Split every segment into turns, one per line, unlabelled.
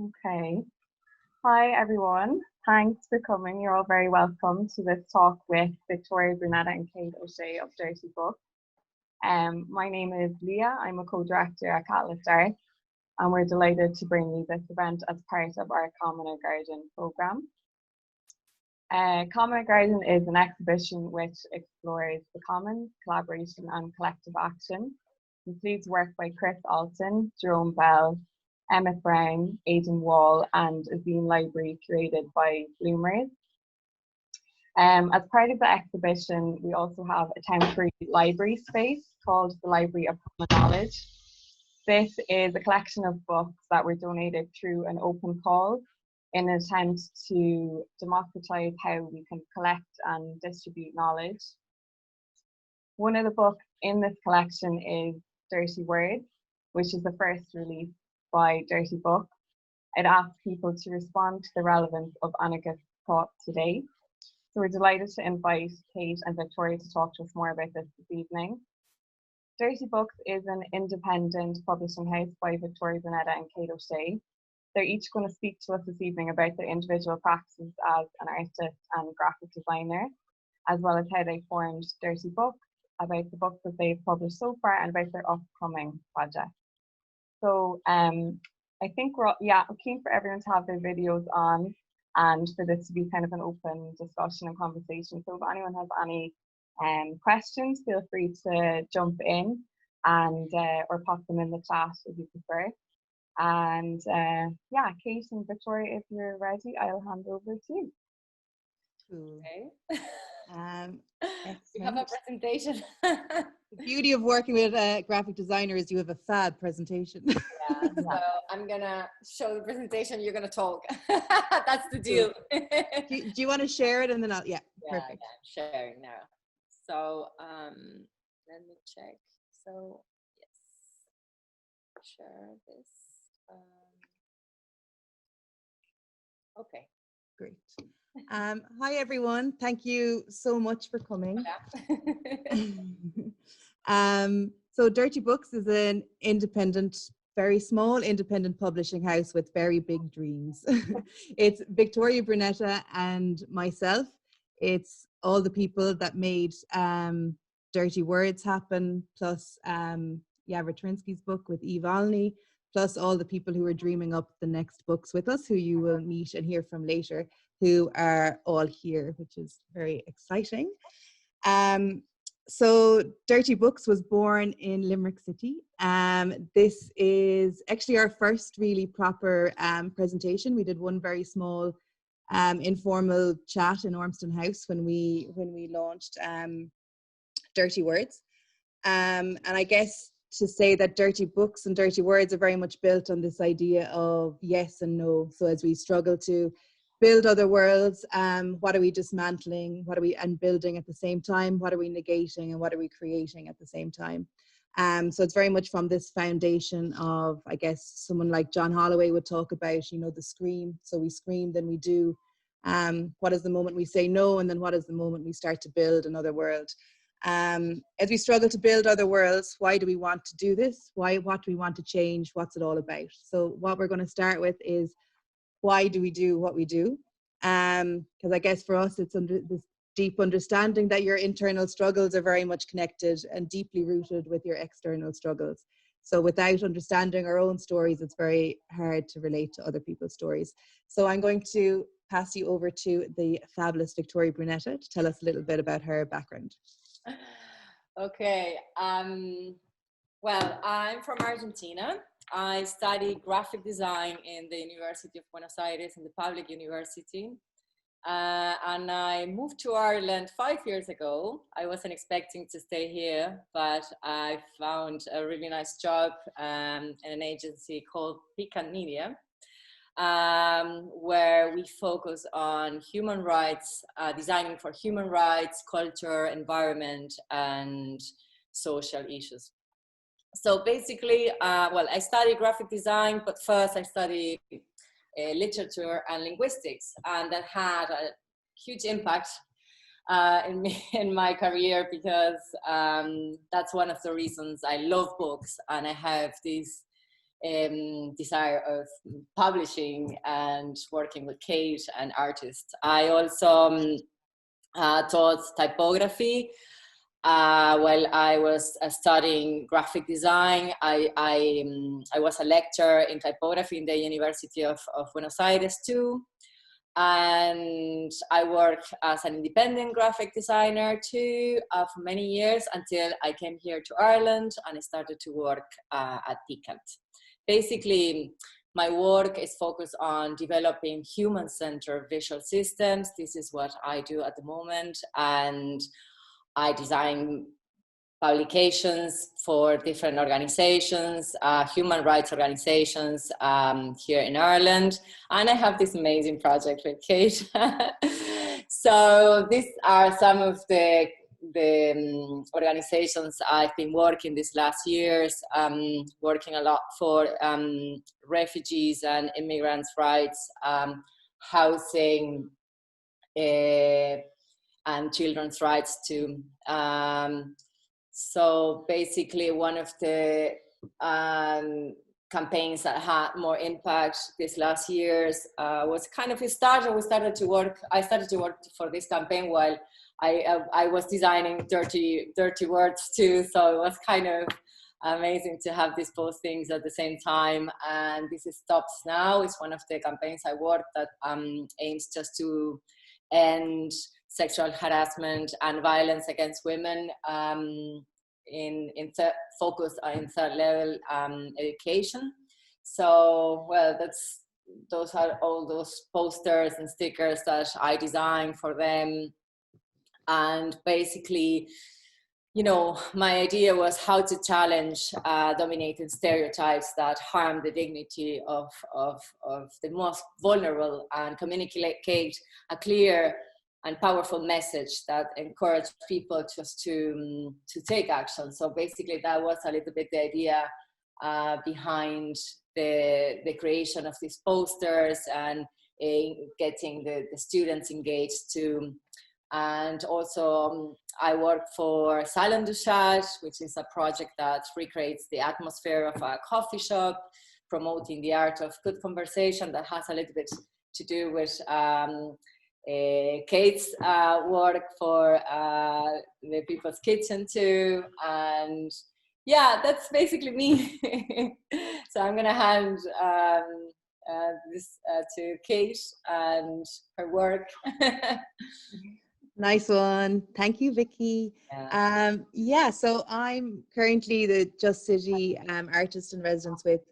Okay. Hi, everyone. Thanks for coming. You're all very welcome to this talk with Victoria Brunetta and Kate O Shea of Durty Books. My name is Leah. I'm a co-director at Catalyst Arts, and we're delighted to bring you this event as part of our Common Garden programme. Common Garden is an exhibition which explores the commons, collaboration and collective action. It includes work by Chris Alton, Jerome Bell, Emmett Brown, Aidan Wall, and a zine library curated by Bloomers. As part of the exhibition, we also have a temporary library space called the Library of Common Knowledge. This is a collection of books that were donated through an open call in an attempt to democratize how we can collect and distribute knowledge. One of the books in this collection is Durty Words, which is the first release by Durty Books. It asks people to respond to the relevance of anarchist thought today. So we're delighted to invite Kate and Victoria to talk to us more about this evening. Durty Books is an independent publishing house by Victoria Brunetta and Kate O Shea. They're each going to speak to us this evening about their individual practices as an artist and graphic designer, as well as how they formed Durty Books, about the books that they've published so far, and about their upcoming projects. So I think we're keen for everyone to have their videos on and for this to be kind of an open discussion and conversation. So if anyone has any questions, feel free to jump in and or pop them in the chat if you prefer. And Kate and Victoria, if you're ready, I'll hand over to you.
Cool.
Okay. We have a presentation.
The beauty of working with a graphic designer is you have a fab presentation.
Yeah, so I'm gonna show the presentation, you're gonna talk. That's the deal.
Do you want to share it and then I'll, perfect.
Yeah, I'm sharing now. So let me check. So yes, share this. Okay.
Great. Hi everyone. Thank you so much for coming. So Durty Books is an independent, very small independent publishing house with very big dreams. It's Victoria Brunetta and myself. It's all the people that made Durty Words happen, plus Retrinsky's book with Eve Olney, plus all the people who are dreaming up the next books with us, who you will meet and hear from later, who are all here, which is very exciting. So Durty Books was born in Limerick City. This is actually our first really proper presentation. We did one very small informal chat in Ormston House when we launched Durty Words. And I guess to say that Durty Books and Durty Words are very much built on this idea of yes and no. So as we struggle to build other worlds, what are we dismantling, what are we and building at the same time, what are we negating and what are we creating at the same time. So it's very much from this foundation of, I guess, someone like John Holloway would talk about, you know, the scream. So we scream, then we do. What is the moment we say no, and then what is the moment we start to build another world? As we struggle to build other worlds, why do we want to do this? What do we want to change? What's it all about? So what we're going to start with is, why do we do what we do? Because I guess for us, it's under this deep understanding that your internal struggles are very much connected and deeply rooted with your external struggles. So without understanding our own stories, it's very hard to relate to other people's stories. So I'm going to pass you over to the fabulous Victoria Brunetta to tell us a little bit about her background.
Okay. Well, I'm from Argentina. I studied graphic design in the University of Buenos Aires, in the public university. And I moved to Ireland 5 years ago. I wasn't expecting to stay here, but I found a really nice job in an agency called Pecan Media, where we focus on human rights, designing for human rights, culture, environment, and social issues. So basically, well, I studied graphic design, but first I studied literature and linguistics, and that had a huge impact in my career, because that's one of the reasons I love books, and I have this desire of publishing and working with Kate and artists. I also taught typography. While I was studying graphic design, I was a lecturer in typography in the University of Buenos Aires too. And I worked as an independent graphic designer too for many years until I came here to Ireland and I started to work at Picant. Basically, my work is focused on developing human-centered visual systems. This is what I do at the moment, and I design publications for different organizations, human rights organizations here in Ireland. And I have this amazing project with Kate. So these are some of the organizations I've been working these last years, working a lot for refugees and immigrants' rights, housing, and children's rights too. So basically one of the campaigns that had more impact these last years was kind of I started to work for this campaign while I was designing Durty Words too. So it was kind of amazing to have these both things at the same time. And this is Stops Now. It's one of the campaigns I worked that aims just to end sexual harassment and violence against women focus in third level education. So, well, those are all those posters and stickers that I designed for them. And basically, you know, my idea was how to challenge dominating stereotypes that harm the dignity of the most vulnerable and communicate a clear and powerful message that encourage people just to take action. So basically that was a little bit the idea behind the creation of these posters and getting the students engaged too. And also I work for Silent du Chat, which is a project that recreates the atmosphere of a coffee shop, promoting the art of good conversation. That has a little bit to do with Kate's work for the People's Kitchen too. And yeah, that's basically me. So I'm gonna hand this to Kate and her work.
Nice one. Thank you, Vicky.
Yeah.
So I'm currently the Just City artist in residence with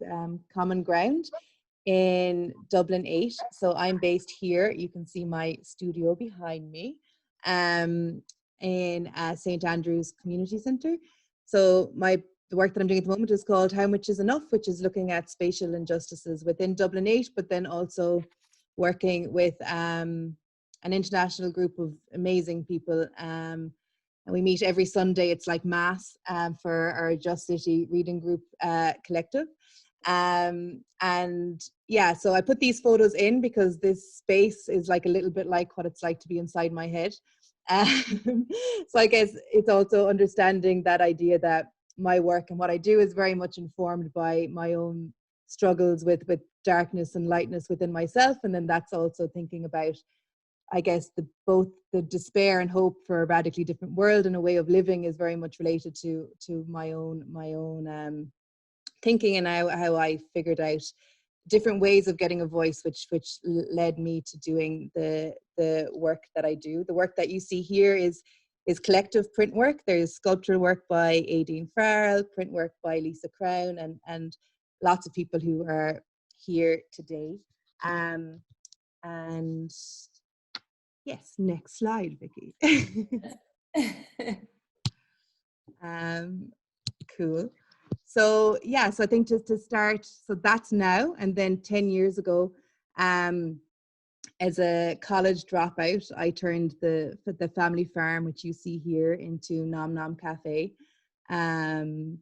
Common Ground in Dublin 8. So I'm based here. You can see my studio behind me in St. Andrew's Community Centre. So the work that I'm doing at the moment is called How Much Is Enough, which is looking at spatial injustices within Dublin 8, but then also working with an international group of amazing people. And we meet every Sunday. It's like mass for our Just City reading group collective. And yeah, so I put these photos in because this space is like a little bit like what it's like to be inside my head. So I guess it's also understanding that idea that my work and what I do is very much informed by my own struggles with darkness and lightness within myself. And then that's also thinking about, I guess, both the despair and hope for a radically different world and a way of living is very much related to my own thinking, and how I figured out different ways of getting a voice, which led me to doing the work that I do. The work that you see here is collective print work. There's sculptural work by Aideen Farrell, print work by Lisa Crown, and lots of people who are here today. And yes, next slide, Vicky. Cool. So yeah, so I think just to start, so that's now, and then 10 years ago, as a college dropout, I turned the family farm, which you see here, into Nom Nom Cafe. And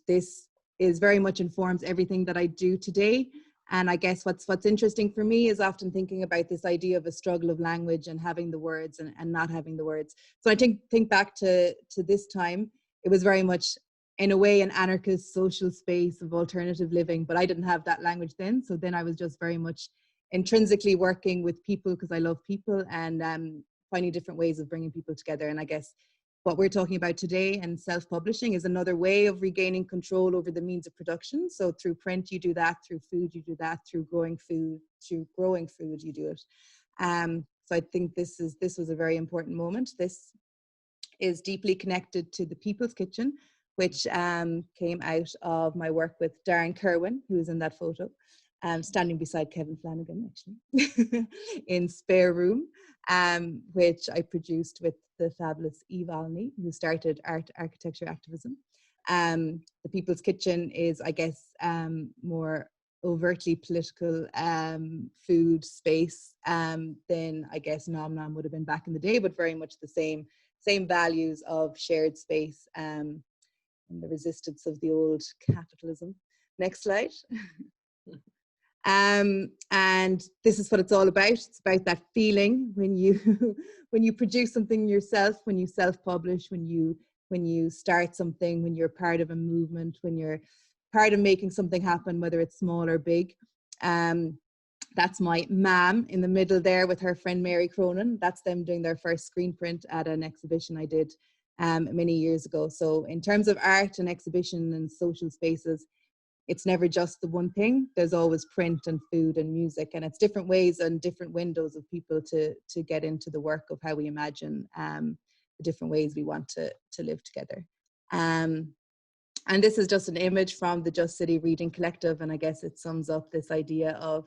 this is very much informs everything that I do today. And I guess what's interesting for me is often thinking about this idea of a struggle of language and having the words and not having the words. So I think back to this time, it was very much in a way, an anarchist social space of alternative living, but I didn't have that language then. So then I was just very much intrinsically working with people because I love people, and finding different ways of bringing people together. And I guess what we're talking about today and self-publishing is another way of regaining control over the means of production. So through print, you do that; through food, you do that; through growing food, you do it. So I think this was a very important moment. This is deeply connected to the People's Kitchen, which came out of my work with Darren Kerwin, who is in that photo, standing beside Kevin Flanagan, actually, in Spare Room, which I produced with the fabulous Eve Alney, who started architecture activism. The People's Kitchen is, I guess, more overtly political food space than I guess Nom Nom would have been back in the day, but very much the same values of shared space and the resistance of the old capitalism. Next slide. And this is what it's all about. It's about that feeling when you produce something yourself, when you self-publish, when you start something, when you're part of a movement, when you're part of making something happen, whether it's small or big. That's my mom in the middle there with her friend Mary Cronin. That's them doing their first screen print at an exhibition I did many years ago. So in terms of art and exhibition and social spaces, it's never just the one thing. There's always print and food and music, and it's different ways and different windows of people to get into the work of how we imagine the different ways we want to live together. And this is just an image from the Just City Reading Collective, and I guess it sums up this idea of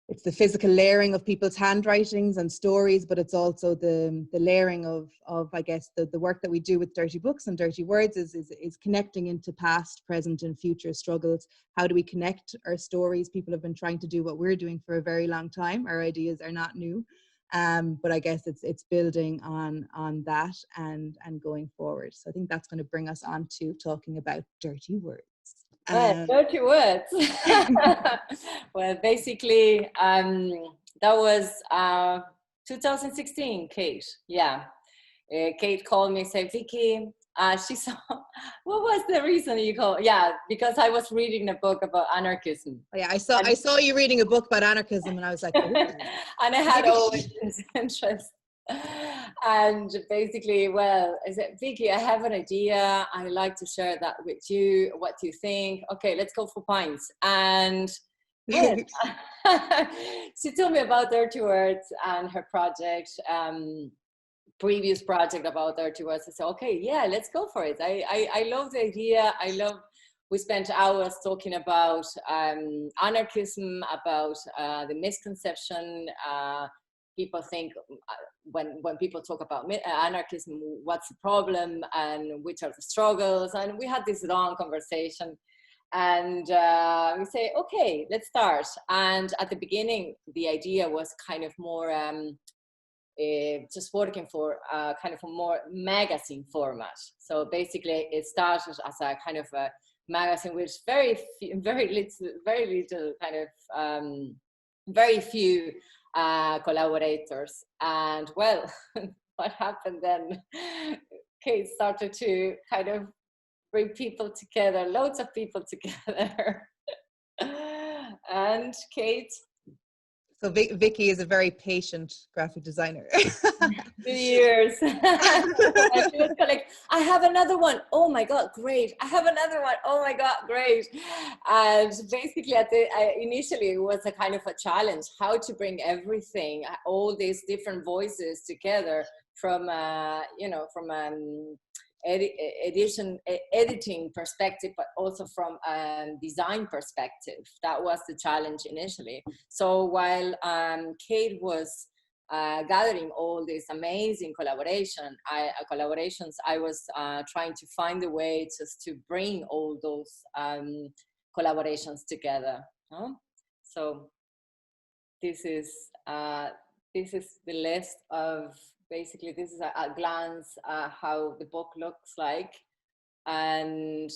it's the physical layering of people's handwritings and stories, but it's also the layering of I guess the work that we do with Durty Books and Durty Words is connecting into past, present, and future struggles. How do we connect our stories? People have been trying to do what we're doing for a very long time. Our ideas are not new, but I guess it's building on that and going forward. So I think that's going to bring us on to talking about Durty Words.
Durty Words. Well, basically, that was 2016, Kate. Yeah. Kate called me and said, Vicky, she saw, what was the reason you called? Yeah, because I was reading a book about anarchism.
Oh, yeah, I saw you reading a book about anarchism, and I was like, oh.
And I had always interest. And basically, well, I said, Vicky, I have an idea. I'd like to share that with you. What do you think? Okay, let's go for pints. And well, she told me about Durty Words and her project, previous project about Durty Words. I said, okay, yeah, let's go for it. I love the idea. We spent hours talking about anarchism, about the misconception. People think when people talk about anarchism, what's the problem and which are the struggles? And we had this long conversation, and we say, okay, let's start. And at the beginning, the idea was kind of more just working for kind of a more magazine format. So basically, it started as a kind of a magazine with very little kind of very few collaborators. And well, what happened then? Kate started to kind of bring people together, loads of people together. And Kate.
So Vicky is a very patient graphic designer.
2 years. And she was like, I have another one. Oh my God, great. I have another one. Oh my God, great. And basically initially it was a kind of a challenge, how to bring everything, all these different voices together from, editing perspective, but also from a design perspective. That was the challenge initially. So while Kate was gathering all these amazing collaborations, I was trying to find a way just to bring all those collaborations together. So this is the list of, basically this is a glance how the book looks like, and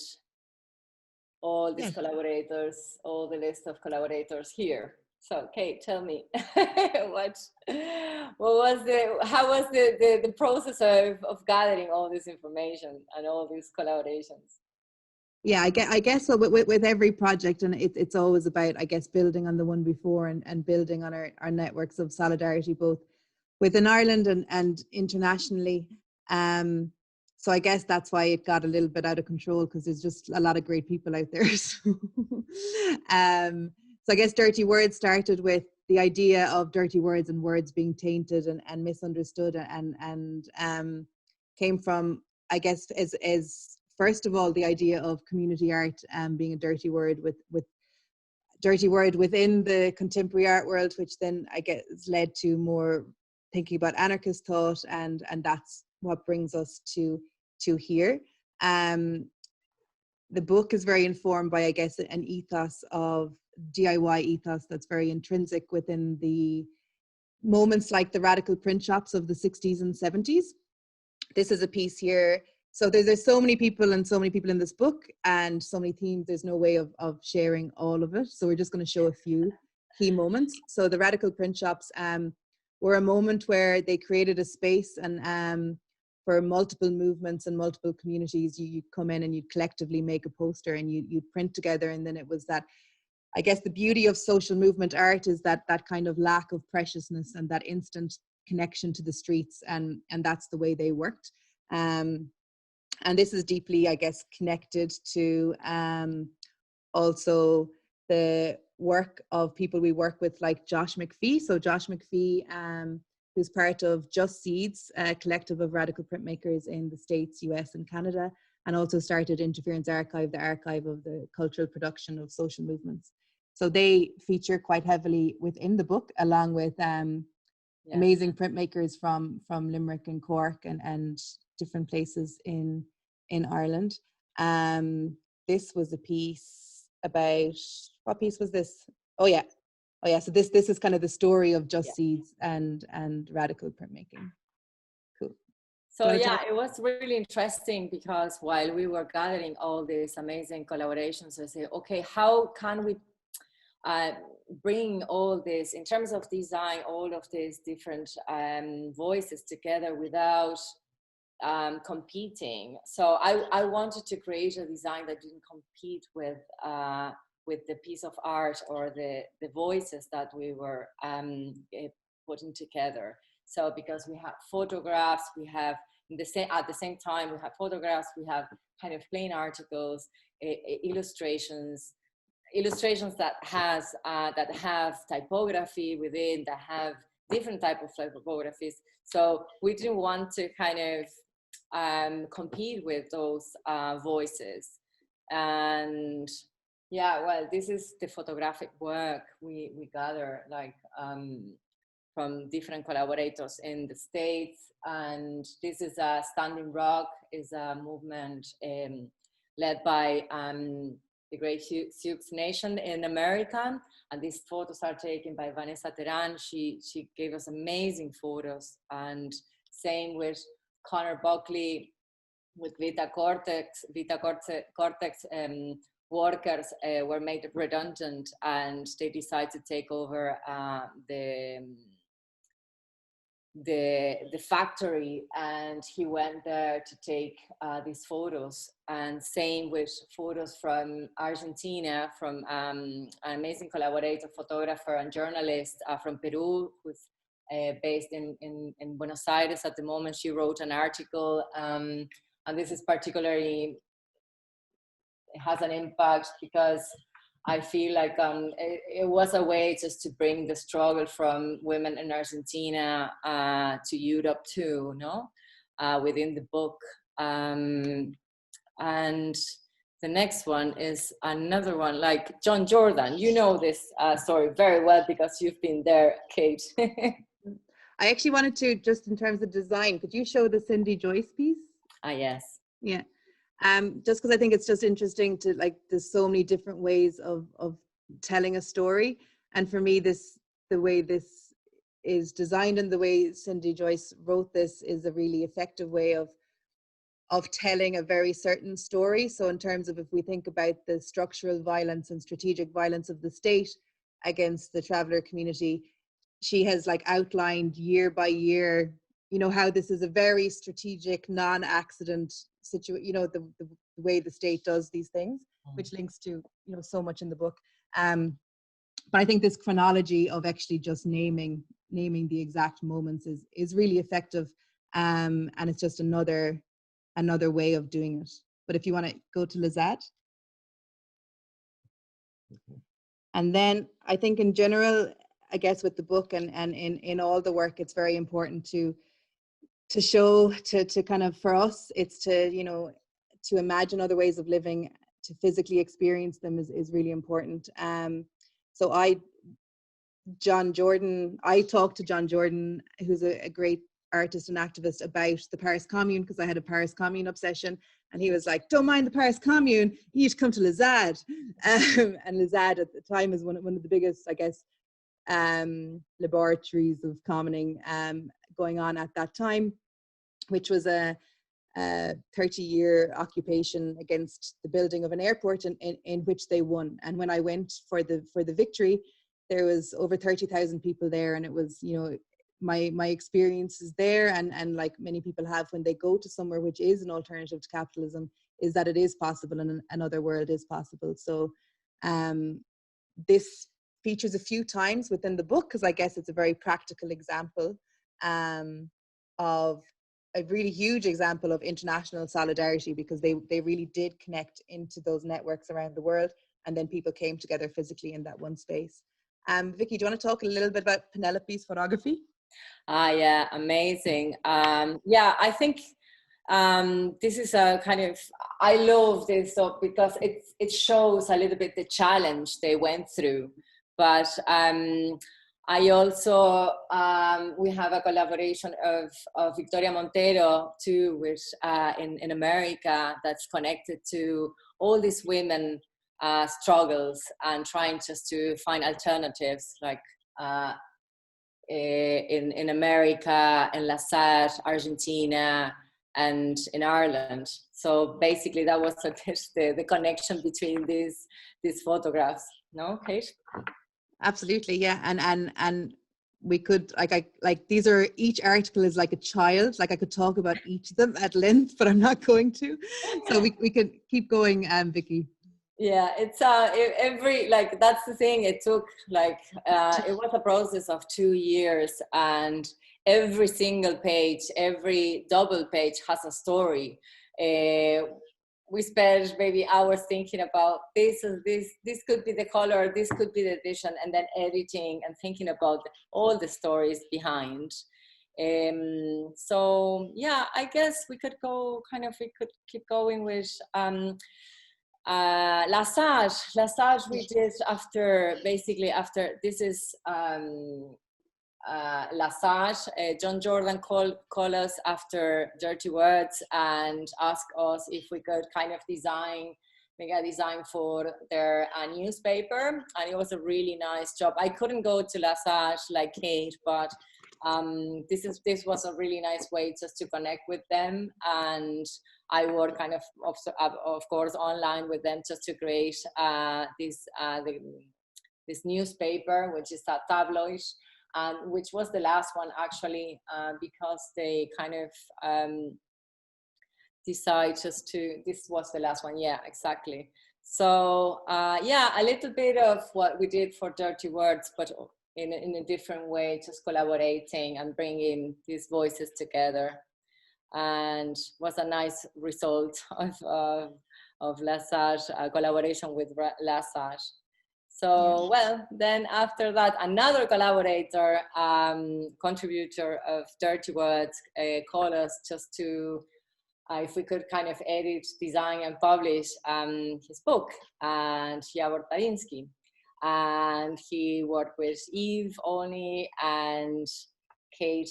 all these collaborators, all the list of collaborators here. So Kate, tell me, how was the process of gathering all this information and all these collaborations?
Yeah, I guess so with every project, and it's always about, I guess, building on the one before and building on our networks of solidarity, both within Ireland and internationally. So I guess that's why it got a little bit out of control, because there's just a lot of great people out there. So I guess Durty Words started with the idea of dirty words and words being tainted and misunderstood, and came from, I guess, as first of all, the idea of community art being a dirty word with dirty word within the contemporary art world, which then I guess led to more thinking about anarchist thought, and that's what brings us to here. The book is very informed by, I guess, an ethos of DIY ethos that's very intrinsic within the moments like the radical print shops of the 60s and 70s. This is a piece here. So there's so many people and so many people in this book and so many themes, there's no way of sharing all of it. So we're just going to show a few key moments. So the radical print shops were a moment where they created a space, and for multiple movements and multiple communities, you'd come in and you'd collectively make a poster and you'd print together. And then it was that, I guess the beauty of social movement art is that kind of lack of preciousness and that instant connection to the streets, and that's the way they worked. And this is deeply, I guess, connected to also the work of people we work with, like Josh Mcphee. So Josh Mcphee, who's part of Just Seeds, a collective of radical printmakers in the States, US and Canada, and also started Interference Archive, the archive of the cultural production of social movements. So they feature quite heavily within the book, along with amazing printmakers from Limerick and Cork and different places in Ireland. This was a piece about, what piece was this? Oh yeah. So this is kind of the story of Just Seeds and radical printmaking. Cool.
So yeah, it was really interesting, because while we were gathering all these amazing collaborations, I say, okay, how can we bring all this, in terms of design, all of these different voices together without competing. So I wanted to create a design that didn't compete with the piece of art or the voices that we were putting together. So because we have photographs, we have at the same time we have photographs, we have kind of plain articles, illustrations that have typography within, that have different type of typographies. So we didn't want to kind of compete with those voices. And yeah, well, this is the photographic work we gather, like from different collaborators in the States. And this is a Standing Rock, is a movement led by the Great Sioux Nation in America. And these photos are taken by Vanessa Teran. She gave us amazing photos. And same with Connor Buckley, with Vita Cortex. Vita Cortex workers were made redundant, and they decided to take over the factory, and he went there to take these photos. And same with photos from Argentina, from an amazing collaborator, photographer and journalist from Peru, who's based in Buenos Aires at the moment. She wrote an article, and this is particularly, it has an impact because I feel like it was a way just to bring the struggle from women in Argentina to Europe too, no? Within the book. And the next one is another one, like John Jordan. You know this story very well because you've been there, Kate.
I actually wanted to, just in terms of design, could you show the Cindy Joyce piece?
Yes.
Yeah. Just because I think it's just interesting to, like, there's so many different ways of telling a story. And for me, the way this is designed and the way Cindy Joyce wrote this is a really effective way of telling a very certain story. So in terms of, if we think about the structural violence and strategic violence of the state against the traveller community, she has like outlined year by year, you know, how this is a very strategic, non-accident situation. You know, the way the state does these things, which links to, you know, so much in the book. But I think this chronology of actually just naming the exact moments is really effective, and it's just another way of doing it. But if you want to go to Lazad. And then I think in general, I guess with the book and in all the work, it's very important to show, to kind of, for us, it's to, you know, to imagine other ways of living, to physically experience them is really important. So I talked to John Jordan, who's a great artist and activist, about the Paris Commune, because I had a Paris Commune obsession, and he was like, don't mind the Paris Commune, you need to come to Lazad. And Lazad at the time is one of the biggest, I guess, laboratories of commoning going on at that time, which was a 30-year occupation against the building of an airport in which they won. And when I went for the victory, there was over 30,000 people there, and it was, you know, my experiences there, and like many people have when they go to somewhere which is an alternative to capitalism, is that it is possible and another world is possible. So this features a few times within the book, because I guess it's a very practical example of a really huge example of international solidarity, because they really did connect into those networks around the world, and then people came together physically in that one space. Vicky, do you want to talk a little bit about Penelope's photography?
Yeah, amazing. Yeah, I think this is a kind of, I love this because it shows a little bit the challenge they went through. But I also, we have a collaboration of Victoria Montero too, which in America, that's connected to all these women struggles and trying just to find alternatives, like in America, in Lazad, Argentina, and in Ireland. So basically that was the connection between these photographs. No, Kate?
Absolutely, yeah. And we could, like these are, each article is like a child. Like I could talk about each of them at length, but I'm not going to. So we could keep going, Vicky.
Yeah, it's every, like, that's the thing. It took like it was a process of 2 years, and every single page, every double page has a story. We spent maybe hours thinking about this could be the color, this could be the edition, and then editing and thinking about all the stories behind. So yeah, I guess we could keep going with Lazad we did after this is Lazad. John Jordan called us after Durty Words and asked us if we could kind of make a design for their newspaper, and it was a really nice job. I couldn't go to Lazad like Kate, but this was a really nice way just to connect with them, and I work kind of course online with them just to create this newspaper, which is a tabloid, which was the last one actually, because they kind of decide just to, this was the last one, yeah, exactly. So yeah, a little bit of what we did for Durty Words, but in a different way, just collaborating and bringing these voices together, and was a nice result of Lazad, collaboration with Lazad. So, well, then after that, another collaborator, contributor of Durty Words, called us just to, if we could kind of edit, design, and publish his book, and Jawor Tariński. And he worked with Eve, Oni, and Kate.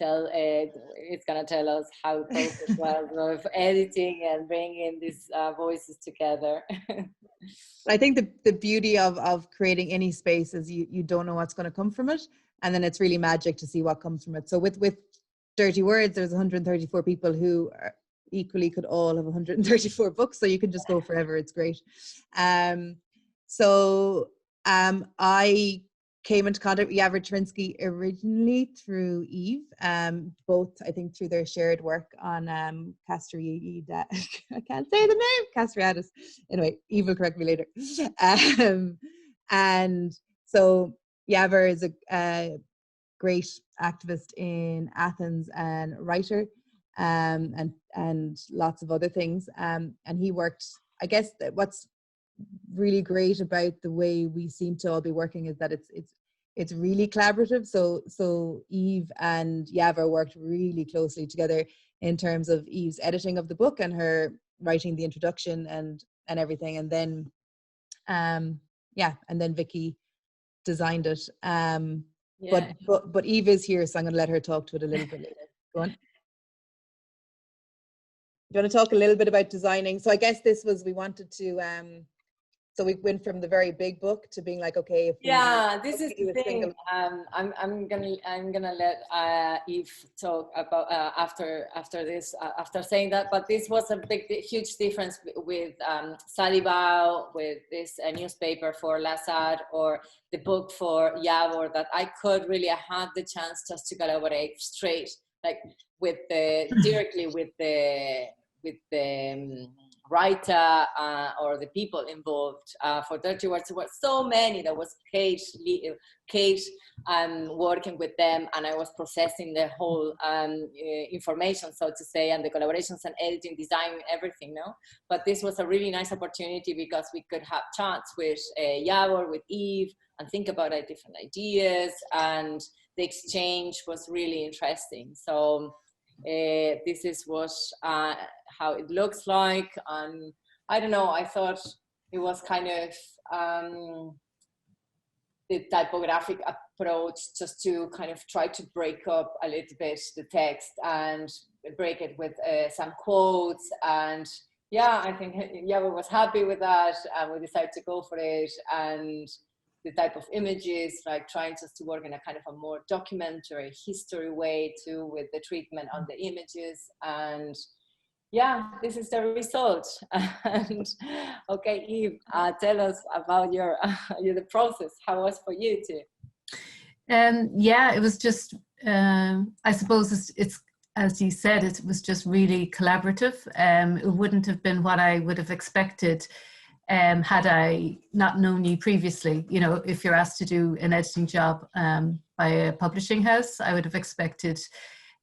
It's gonna tell us how the process was of editing and bringing these voices together.
I think the beauty of creating any space is you don't know what's going to come from it, and then it's really magic to see what comes from it. So with Durty Words, there's 134 people who equally could all have 134 books, so you can just go forever. It's great. I came into contact with Yavor Trinsky originally through Eve, both I think through their shared work on Castriatus. I can't say the name, Castriatus. Anyway, Eve will correct me later. And so Yavor is a great activist in Athens and writer, and lots of other things. And he worked, I guess that what's really great about the way we seem to all be working is that it's really collaborative. So Eve and Yavor worked really closely together in terms of Eve's editing of the book and her writing the introduction and everything. And then and then Vicky designed it. But Eve is here, so I'm going to let her talk to it a little bit later. Go on. Do you want to talk a little bit about designing? So I guess we wanted to, so we went from the very big book to being like, okay,
this is the thing. I'm gonna let Eve talk about after this, after saying that. But this was a huge difference with Salibao, with this newspaper for Lazar, or the book for Yavor, that I had the chance just to collaborate straight, like directly with the writer or the people involved. For Durty Words, there were so many. There was Kate working with them, and I was processing the whole information, so to say, and the collaborations and editing, design, everything, no? But this was a really nice opportunity because we could have chats with Yavor, with Eve, and think about different ideas, and the exchange was really interesting. So this was how it looks like, and I don't know, I thought it was kind of the typographic approach, just to kind of try to break up a little bit the text and break it with some quotes. And I think Yavor was happy with that, and we decided to go for it. And the type of images, like trying just to work in a kind of a more documentary history way too, with the treatment on the images. And this is the result. And okay, Eve, tell us about your the process. How was for you too?
It was just I suppose it's as you said, it was just really collaborative. It wouldn't have been what I would have expected had I not known you previously. You know, if you're asked to do an editing job by a publishing house, I would have expected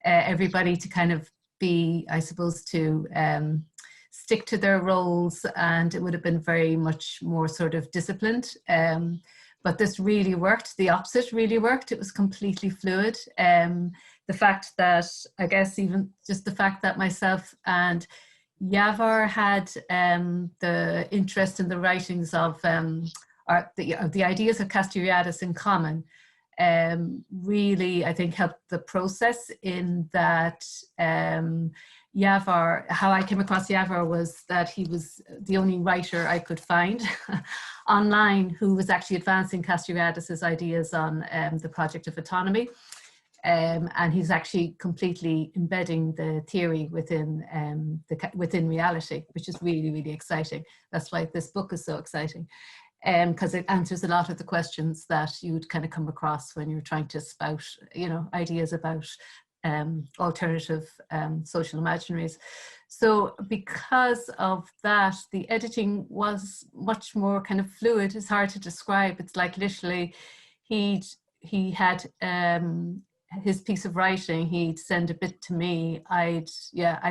everybody to kind of be, I suppose, to stick to their roles, and it would have been very much more sort of disciplined. But this really worked. The opposite really worked. It was completely fluid. The fact that, I guess, even just the fact that myself and Yavor had the interest in the writings of the ideas of Castriatus in common, really, I think, helped the process, in that Yavor, how I came across Yavor was that he was the only writer I could find online who was actually advancing Castriatus's ideas on the project of autonomy. And he's actually completely embedding the theory within within reality, which is really, really exciting. That's why this book is so exciting, because it answers a lot of the questions that you would kind of come across when you're trying to spout, you know, ideas about alternative social imaginaries. So because of that, the editing was much more kind of fluid. It's hard to describe. It's like literally he had his piece of writing, he'd send a bit to me, I'd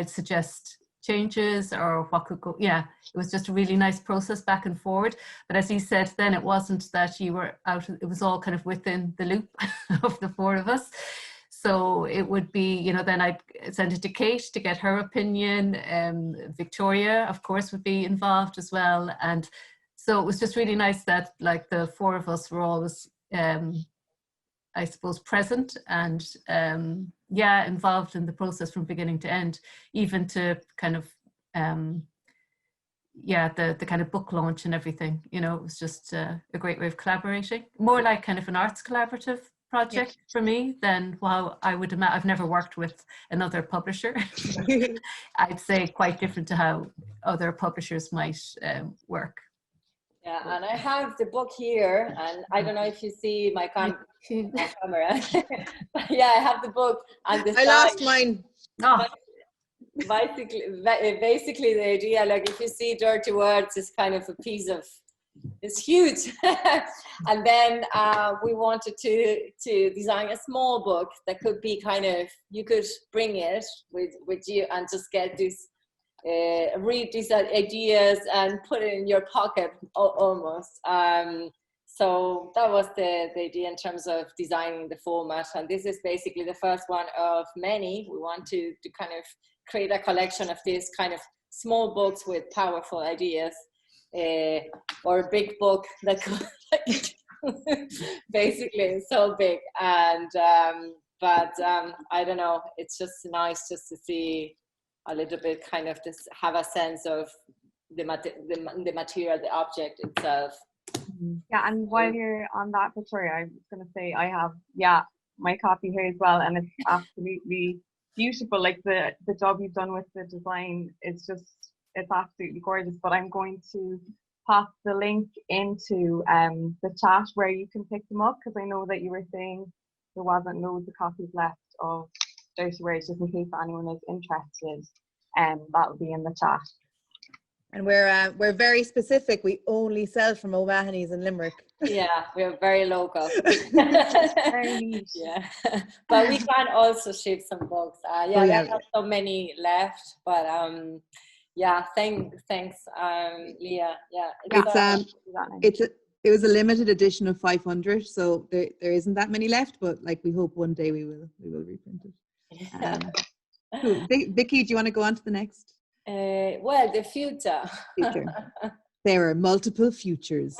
suggest changes or what could go. It was just a really nice process back and forward. But as he said, then it wasn't that you were out, it was all kind of within the loop of the four of us. So it would be, you know, then I'd send it to Kate to get her opinion. Victoria, of course, would be involved as well. And so it was just really nice that, like, the four of us were always I suppose present and involved in the process from beginning to end, even to kind of the kind of book launch and everything. You know, it was just a great way of collaborating, more like kind of an arts collaborative project for me than how I would imagine. I've never worked with another publisher. I'd say quite different to how other publishers might work.
Yeah, and I have the book here, and I don't know if you see my camera. But yeah, I have the book and the
I lost mine.
Oh,
basically the idea, like if you see Durty Words, is kind of a piece of, it's huge. And then we wanted to design a small book that could be kind of, you could bring it with you and just get this, read these ideas and put it in your pocket almost. So that was the idea in terms of designing the format. And this is basically the first one of many. We want to kind of create a collection of these kind of small books with powerful ideas, or a big book that could basically so big. And but I don't know, it's just nice just to see a little bit kind of this, have a sense of the material, the object itself.
Yeah, and while you're on that, Victoria, I was going to say I have, yeah, my copy here as well, and it's absolutely beautiful. Like the job you've done with the design is just, it's absolutely gorgeous. But I'm going to pop the link into the chat where you can pick them up, because I know that you were saying there wasn't loads of copies left of Durty Words, just in case anyone is interested, and that will be in the chat.
And we're very specific. We only sell from O'Mahony's in Limerick.
Yeah, we are very local.
Very neat.
Yeah, but we can also ship some books. Yeah, there are not so many left, but yeah, thanks, Leah. Yeah,
it was a limited edition of 500, so there isn't that many left. But like, we hope one day we will reprint it. Cool. Vicky, do you want to go on to the next?
Well, the future.
There are multiple futures.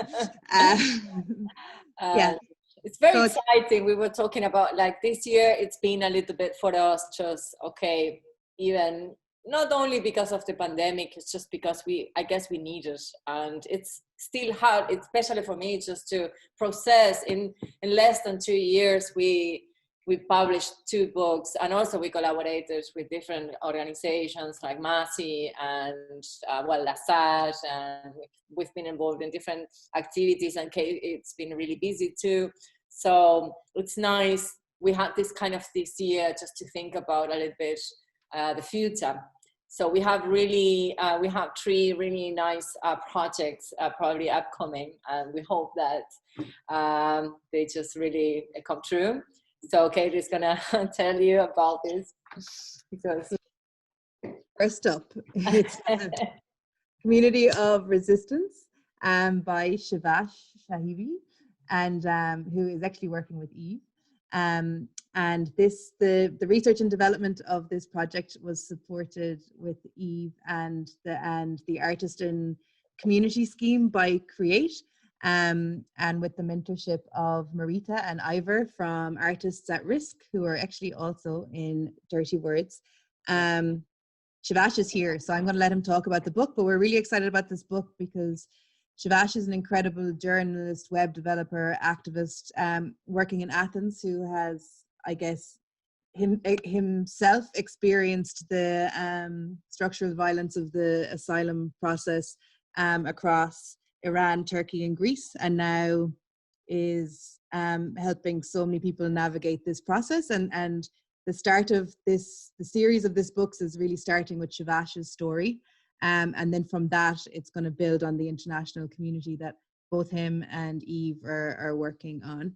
Yeah,
it's very exciting. We were talking about, like, this year it's been a little bit for us just okay, even not only because of the pandemic, it's just because I guess we need it, and it's still hard, especially for me, just to process. In less than 2 years we published 2 books, and also we collaborated with different organizations like Mcphee and Assad, and we've been involved in different activities, and Kate, it's been really busy too. So it's nice. We had this kind of this year just to think about a little bit the future. So we have 3 really nice projects probably upcoming, and we hope that they just really come true. So Kate is gonna tell you about this, because
first up, it's Community of Resistance by Shivash Shahivi, and who is actually working with Eve. And the research and development of this project was supported with Eve and the Artist and Community Scheme by Create. And with the mentorship of Marita and Ivor from Artists at Risk, who are actually also in Durty Words. Shivash is here, so I'm going to let him talk about the book, but we're really excited about this book because Shivash is an incredible journalist, web developer, activist, working in Athens, who has, I guess, himself experienced the structural violence of the asylum process across Iran, Turkey, and Greece, and now is helping so many people navigate this process. And the start of the series of this books is really starting with Shivash's story, and then from that it's going to build on the international community that both him and Eve are working on.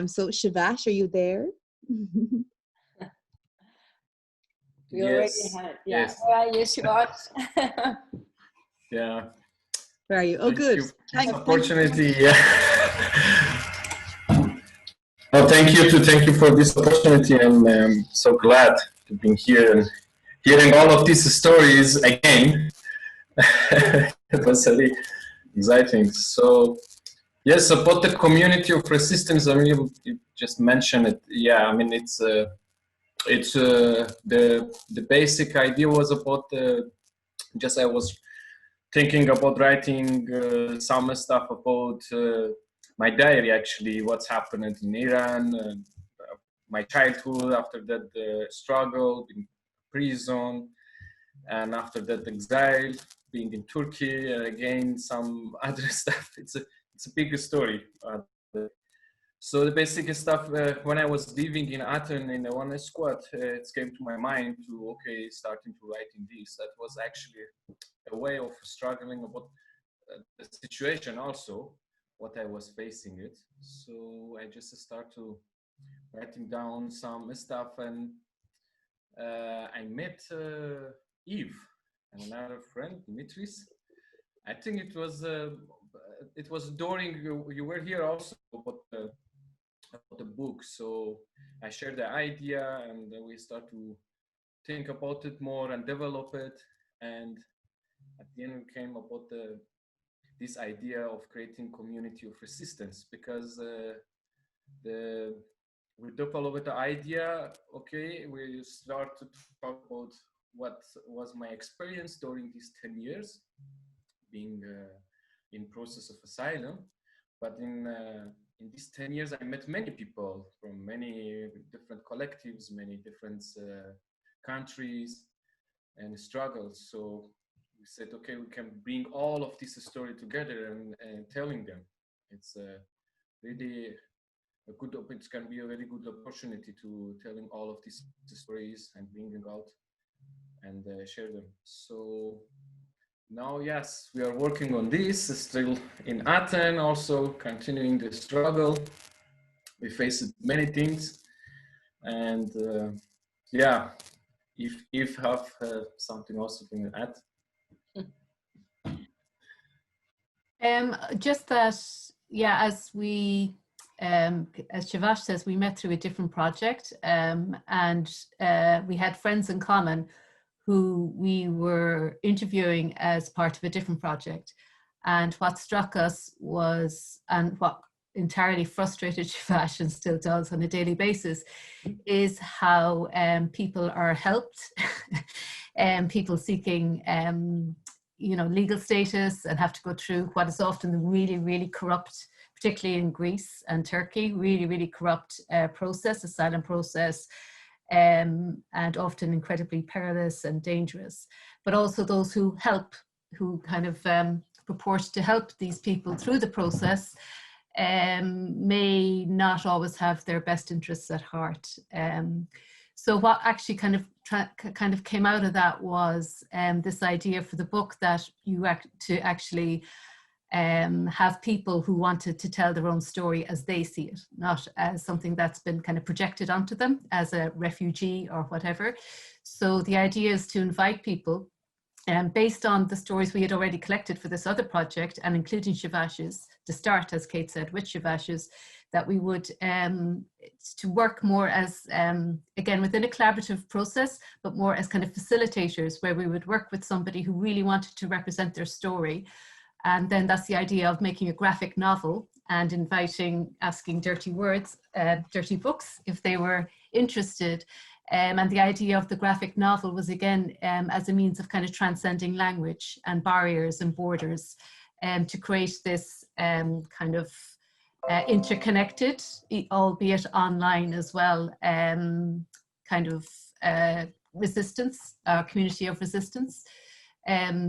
So Shivash, are you there?
We already had, yeah. Yes. Where are you, Shivash?
Yeah.
Where are you? Oh, good.
Thanks. Opportunity. Yeah. Well, thank you for this opportunity, and I'm so glad to be here and hearing all of these stories again. It was really exciting. So, yes, about the community of resistance. I mean, you just mentioned it. Yeah, I mean, it's the basic idea was about I was thinking about writing some stuff about my diary, actually, what's happened in Iran, my childhood, after that the struggle in prison, and after that exile. being in Turkey, again, some other stuff. It's a bigger story. So the basic stuff, when I was living in Athens in the one squad, it came to my mind to, okay, starting to writing this. That was actually a way of struggling about the situation also, what I was facing it. So I just start to writing down some stuff, and I met Eve and another friend, Dimitris. I think it was during you were here also about the book. So I shared the idea, and then we start to think about it more and develop it. And at the end, we came about this idea of creating community of resistance, because we developed the idea. Okay, we start to talk about what was my experience during these 10 years being in process of asylum. But in these 10 years, I met many people from many different collectives, many different countries and struggles. So we said, okay, we can bring all of this story together and telling them. It's really a good, it can be a very good opportunity to telling all of these stories and bringing out and share them. So now, yes, we are working on this, still in Athens, also continuing the struggle. We faced many things, and yeah, if have something also to add.
Just that, yeah, as Shavash says, we met through a different project, and we had friends in common who we were interviewing as part of a different project. And what struck us was, and what entirely frustrated Shavash and still does on a daily basis, is how people are helped, people seeking legal status and have to go through what is often the really, really corrupt, particularly in Greece and Turkey, really, really corrupt asylum process, and often incredibly perilous and dangerous. But also those who help, who kind of purport to help these people through the process, may not always have their best interests at heart. So what actually kind of came out of that was this idea for the book that you actually have people who wanted to tell their own story as they see it, not as something that's been kind of projected onto them as a refugee or whatever. So the idea is to invite people, based on the stories we had already collected for this other project, and including Shavash's, to start, as Kate said, with Shavash's, that we would to work more as, again, within a collaborative process, but more as kind of facilitators, where we would work with somebody who really wanted to represent their story. And then that's the idea of making a graphic novel and asking Durty Words, Durty Books, if they were interested. And the idea of the graphic novel was, again, as a means of kind of transcending language and barriers and borders, to create this kind of interconnected, albeit online as well, kind of resistance, community of resistance.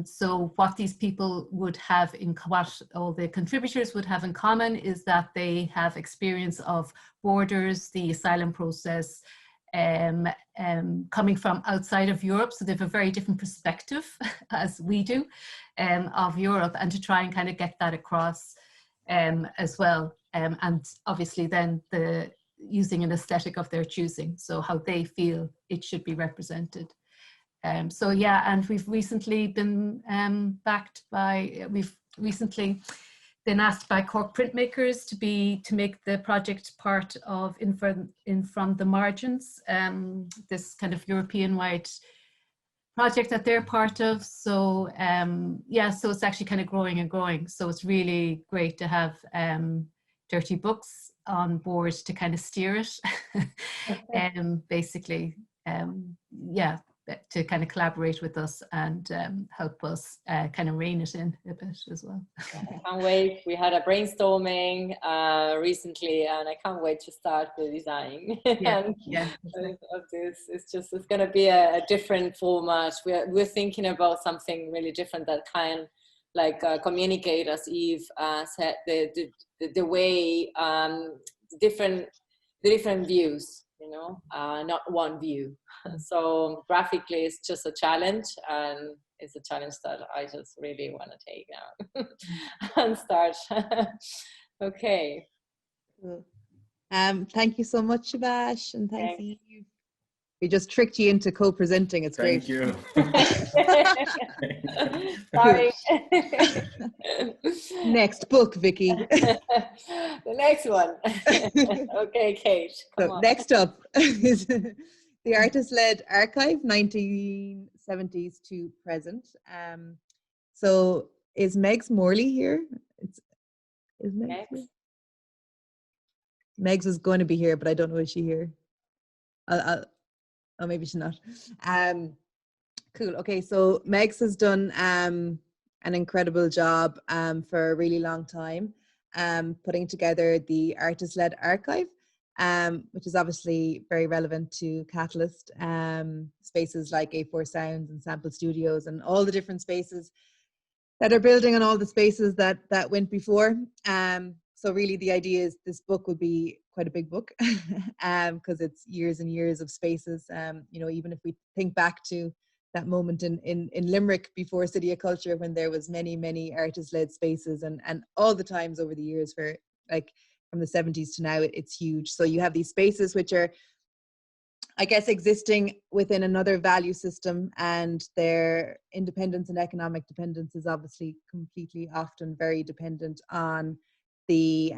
So what these people would have what all the contributors would have in common is that they have experience of borders, the asylum process, coming from outside of Europe. So they have a very different perspective, as we do, of Europe, and to try and kind of get that across as well. And obviously then using an aesthetic of their choosing, so how they feel it should be represented. So yeah, and we've recently been we've recently been asked by Cork printmakers to make the project part of In From the Margins, this kind of European-wide project that they're part of. So yeah, so it's actually kind of growing and growing. So it's really great to have Durty Books on board to kind of steer it, basically. Yeah. to kind of collaborate with us and help us kind of rein it in a bit as well.
I can't wait. We had a brainstorming recently, and I can't wait to start the designing of this. It's going to be a different format. We're thinking about something really different that can like communicate, as Eve said, the way the different views, you know, not one view. So graphically, it's just a challenge, and it's a challenge that I just really want to take now and start. Okay.
Thank you so much, Shabash, and thanks, Eve. We just tricked you into co-presenting. It's great.
Thank you.
Sorry.
Next book, Vicky.
The next one. Okay, Kate. Come on.
Next up is the Artist-Led Archive, 1970s to present. So is Megs Morley here? Is Megs here? Megs is going to be here, but I don't know, is she here? Oh, maybe she's not. Cool. Okay, so Megs has done an incredible job for a really long time putting together the Artist-Led Archive, which is obviously very relevant to Catalyst, spaces like A4 Sounds and Sample Studios and all the different spaces that are building on all the spaces that went before. So really the idea is this book would be quite a big book because it's years and years of spaces. You know, even if we think back to that moment in Limerick before City of Culture, when there was many artist-led spaces, and all the times over the years, for like from the 70s to now, it's huge. So you have these spaces which are, I guess, existing within another value system, and their independence and economic dependence is obviously completely often very dependent on the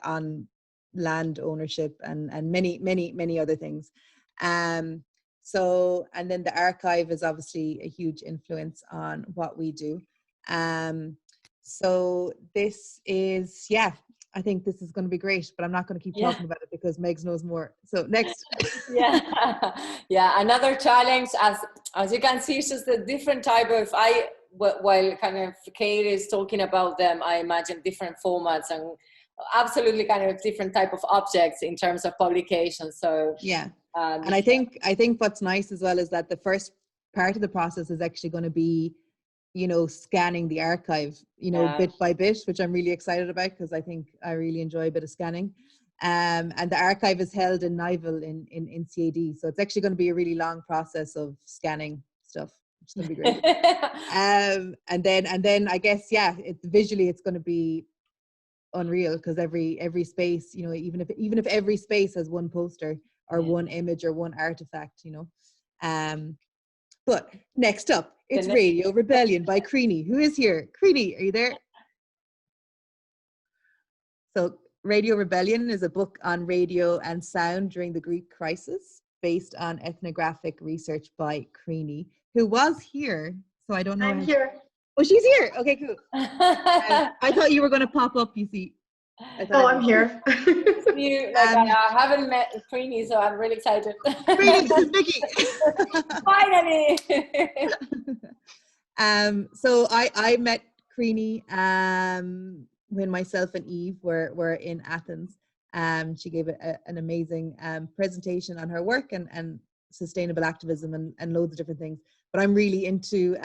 on land ownership and many other things. So, and then the archive is obviously a huge influence on what we do. So this is, I think this is going to be great, but I'm not going to keep talking about it because Megs knows more. So next.
Another challenge, as you can see, it's just a different type of, while kind of Kate is talking about them, I imagine different formats and absolutely kind of different type of objects in terms of publication. So and I think what's nice as well is that the first part of the process is actually going to be, you know, scanning the archive, you know, bit by bit, which I'm really excited about because I think I really enjoy a bit of scanning. And the archive is held in Nival in CAD, so it's actually going to be a really long process of scanning stuff. It's going to be great. And then I guess it's visually it's going to be unreal because every space, you know, even if every space has one poster or one image or one artifact, you know. But next up, it's Radio Rebellion by Creaney. Who is here? Creaney, are you there? So Radio Rebellion is a book on radio and sound during the Greek crisis, based on ethnographic research by Creaney, who was here. So I don't know.
I'm here.
Oh, she's here. Okay, cool. I thought you were going to pop up, you see.
I'm here.
I haven't met Creaney, so I'm really excited.
Creaney, this is Vicky.
Finally.
So I met Creaney when myself and Eve were in Athens. She gave an amazing presentation on her work and sustainable activism and loads of different things. But I'm really into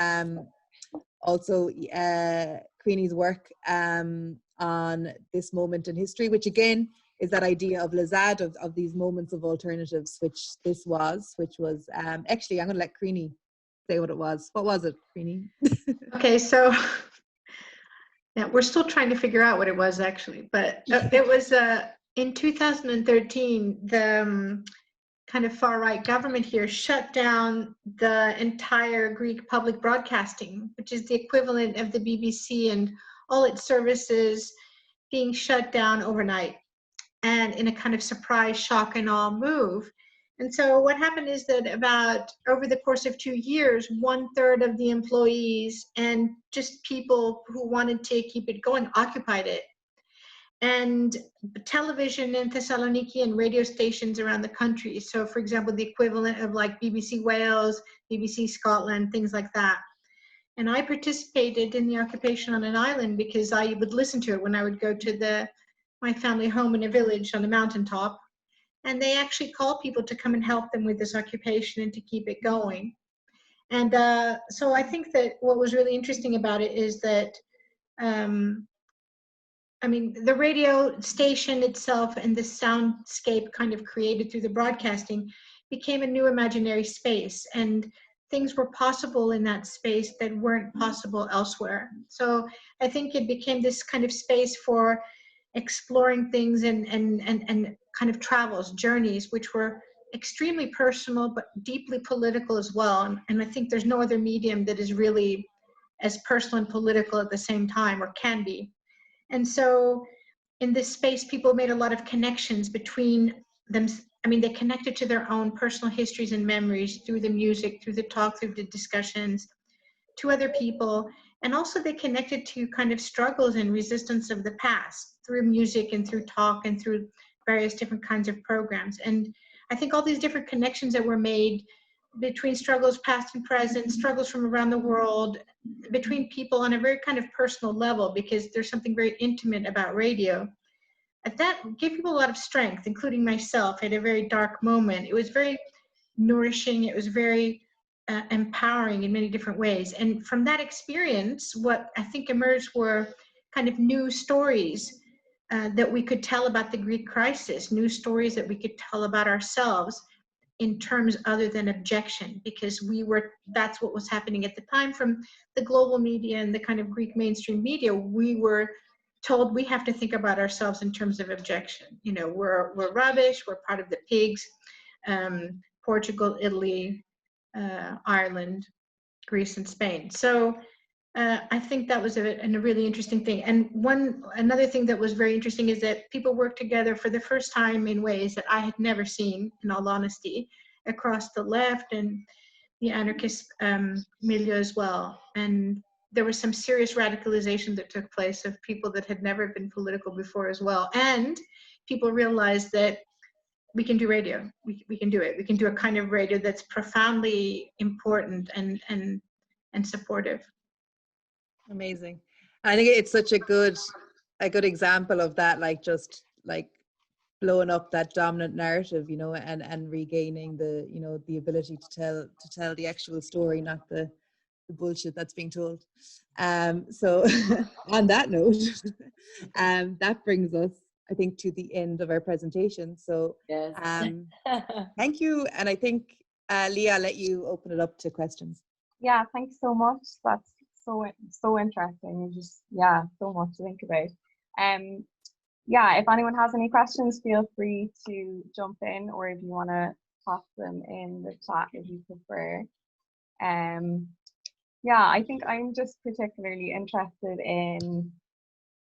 also Creaney's work on this moment in history, which again is that idea of Lazad, of these moments of alternatives, which was actually, I'm going to let Creaney say what it was. What was it, Creaney?
Okay, so we're still trying to figure out what it was actually, but it was in 2013, the kind of far-right government here shut down the entire Greek public broadcasting, which is the equivalent of the BBC and all its services being shut down overnight, and in a kind of surprise, shock and awe move. And so what happened is that about over the course of 2 years, 1/3 of the employees and just people who wanted to keep it going occupied it. and television in Thessaloniki and radio stations around the country. So for example, the equivalent of like BBC Wales, BBC Scotland, things like that. And I participated in the occupation on an island because I would listen to it when I would go to my family home in a village on a mountaintop. And they actually called people to come and help them with this occupation and to keep it going. And so I think that what was really interesting about it is that I mean, the radio station itself and the soundscape kind of created through the broadcasting became a new imaginary space, and things were possible in that space that weren't possible elsewhere. So I think it became this kind of space for exploring things and kind of travels, journeys, which were extremely personal but deeply political as well. And I think there's no other medium that is really as personal and political at the same time, or can be. And so in this space, people made a lot of connections between them. I mean, they connected to their own personal histories and memories through the music, through the talk, through the discussions, to other people. And also they connected to kind of struggles and resistance of the past through music and through talk and through various different kinds of programs. And I think all these different connections that were made between struggles past and present, struggles from around the world, between people on a very kind of personal level, because there's something very intimate about radio. That gave people a lot of strength, including myself, at a very dark moment. It was very nourishing. It was very empowering in many different ways. And from that experience, what I think emerged were kind of new stories that we could tell about the Greek crisis, new stories that we could tell about ourselves in terms other than objection, because that's what was happening at the time from the global media and the kind of Greek mainstream media. We were told we have to think about ourselves in terms of objection. You know, we're rubbish, we're part of the pigs, Portugal, Italy, Ireland, Greece, and Spain. So I think that was a really interesting thing. And another thing that was very interesting is that people worked together for the first time in ways that I had never seen, in all honesty, across the left and the anarchist milieu as well. And there was some serious radicalization that took place of people that had never been political before as well. And people realized that we can do radio. We can do it. We can do a kind of radio that's profoundly important and supportive.
Amazing. I think it's such a good example of that, like just like blowing up that dominant narrative, you know, and regaining the, you know, the ability to tell the actual story, not the bullshit that's being told. So on that note, that brings us, I think, to the end of our presentation. So
yes.
Thank you. And I think Leah, I'll let you open it up to questions.
Yeah, thanks so much. That's so interesting. Just, yeah, so much to think about. Yeah, if anyone has any questions, feel free to jump in, or if you want to pop them in the chat if you prefer. Yeah, I think I'm just particularly interested in,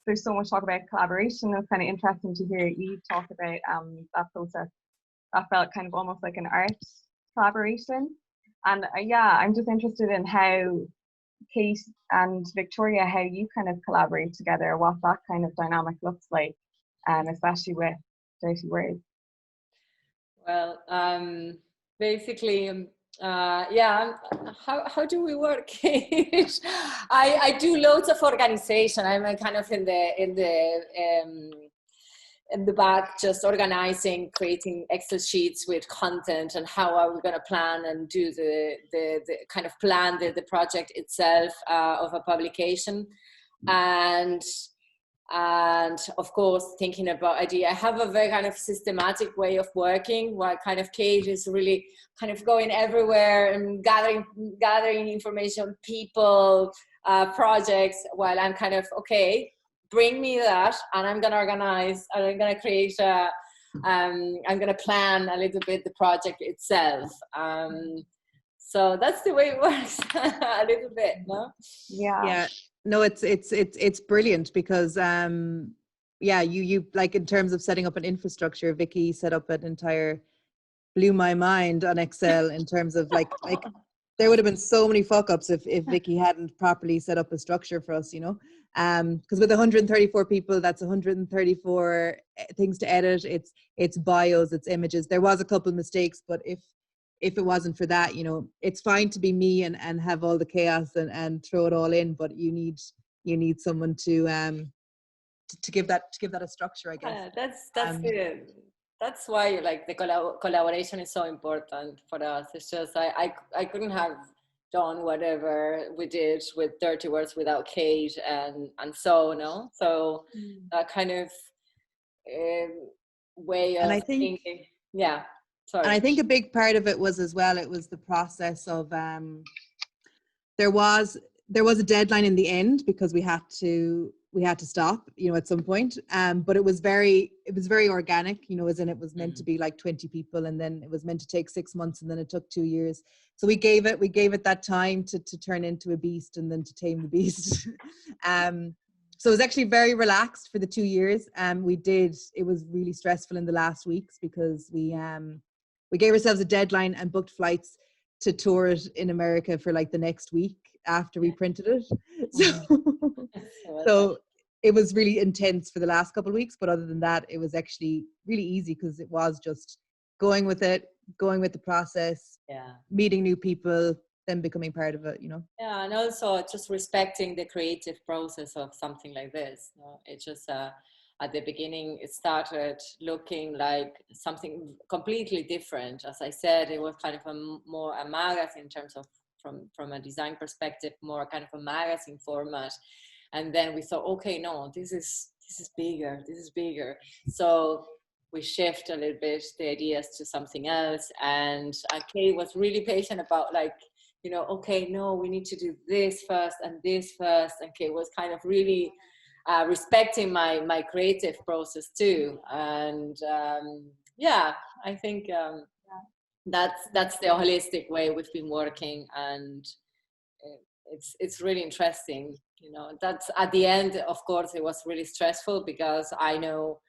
there's so much talk about collaboration. It's kind of interesting to hear you talk about that process. That felt kind of almost like an art collaboration. And yeah, I'm just interested in how Kate and Victoria, how you kind of collaborate together, what that kind of dynamic looks like, especially with Durty Words.
Well, basically, yeah, how do we work? I do loads of organization. I'm kind of in the back, just organizing, creating Excel sheets with content and how are we going to plan and do the kind of plan the project itself of a publication, and of course thinking about idea. I have a very kind of systematic way of working, while kind of Kate is really kind of going everywhere and gathering information, people, projects, while I'm kind of, okay, bring me that, and I'm gonna organize, and I'm gonna create I'm gonna plan a little bit the project itself. So that's the way it works. A little bit, no?
Yeah. No, it's brilliant because yeah, you like, in terms of setting up an infrastructure, Vicky set up an entire, blew my mind on Excel in terms of like there would have been so many fuck ups if Vicky hadn't properly set up a structure for us, you know. Because with 134 people, that's 134 things to edit. It's bios, it's images. There was a couple of mistakes, but if it wasn't for that, you know, it's fine to be me and have all the chaos and throw it all in, but you need someone to give that a structure, I guess.
That's why like the collaboration is so important for us. It's just I couldn't have done whatever we did with Durty Words without Kate and so no. So that kind of way of thinking. Yeah. Sorry.
And I think a big part of it was as well, it was the process of there was a deadline in the end because we had to stop, you know, at some point. But it was very organic, you know, as in it was meant to be like 20 people, and then it was meant to take 6 months, and then it took 2 years. So we gave it that time to turn into a beast and then to tame the beast. So it was actually very relaxed for the 2 years. It was really stressful in the last weeks because we gave ourselves a deadline and booked flights to tour it in America for like the next week after we printed it. So it was really intense for the last couple of weeks, but other than that, it was actually really easy because it was just going with the process, meeting new people, then becoming part of it, you know.
Yeah, and also just respecting the creative process of something like this. You know? It just at the beginning, it started looking like something completely different. As I said, it was kind of more a magazine in terms of from a design perspective, more kind of a magazine format. And then we thought, okay, no, this is bigger. So we shift a little bit the ideas to something else. And Kate was really patient about like, you know, okay, no, we need to do this first and this first. And Kate was kind of really respecting my creative process too. And I think that's the holistic way we've been working, and it's really interesting. You know, that's at the end, of course, it was really stressful because I know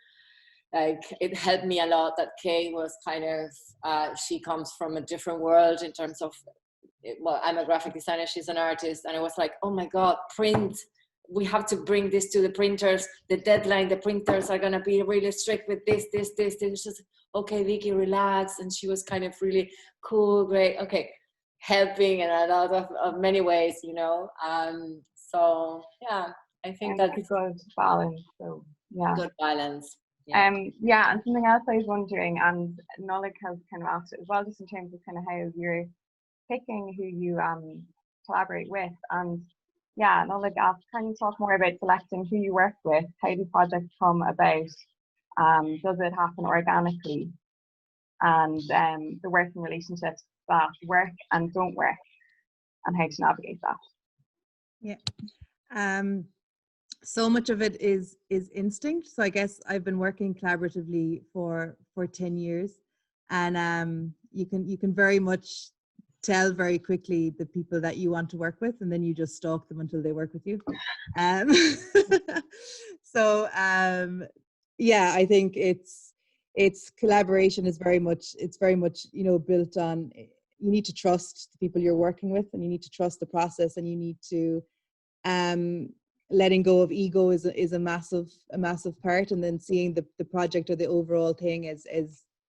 like it helped me a lot that Kay was kind of, she comes from a different world in terms of, well, I'm a graphic designer, she's an artist. And it was like, oh my God, print, we have to bring this to the printers, the deadline, the printers are going to be really strict with this. It's just, okay, Vicky, relax. And she was kind of really cool, great, okay, helping in a lot of many ways, you know. So yeah, I think that's
a good balance. So yeah,
good balance.
Yeah. And something else I was wondering, and Nolik has kind of asked it as well, just in terms of kind of how you're picking who you collaborate with. And yeah, Nolik asked, can you talk more about selecting who you work with? How do projects come about? Does it happen organically? And the working relationships that work and don't work, and how to navigate that.
Yeah. So much of it is instinct. So I guess I've been working collaboratively for 10 years, and you can very much tell very quickly the people that you want to work with, and then you just stalk them until they work with you. So I think it's collaboration is very much you know, built on, you need to trust the people you're working with, and you need to trust the process, and you need to letting go of ego is a massive part, and then seeing the project or the overall thing as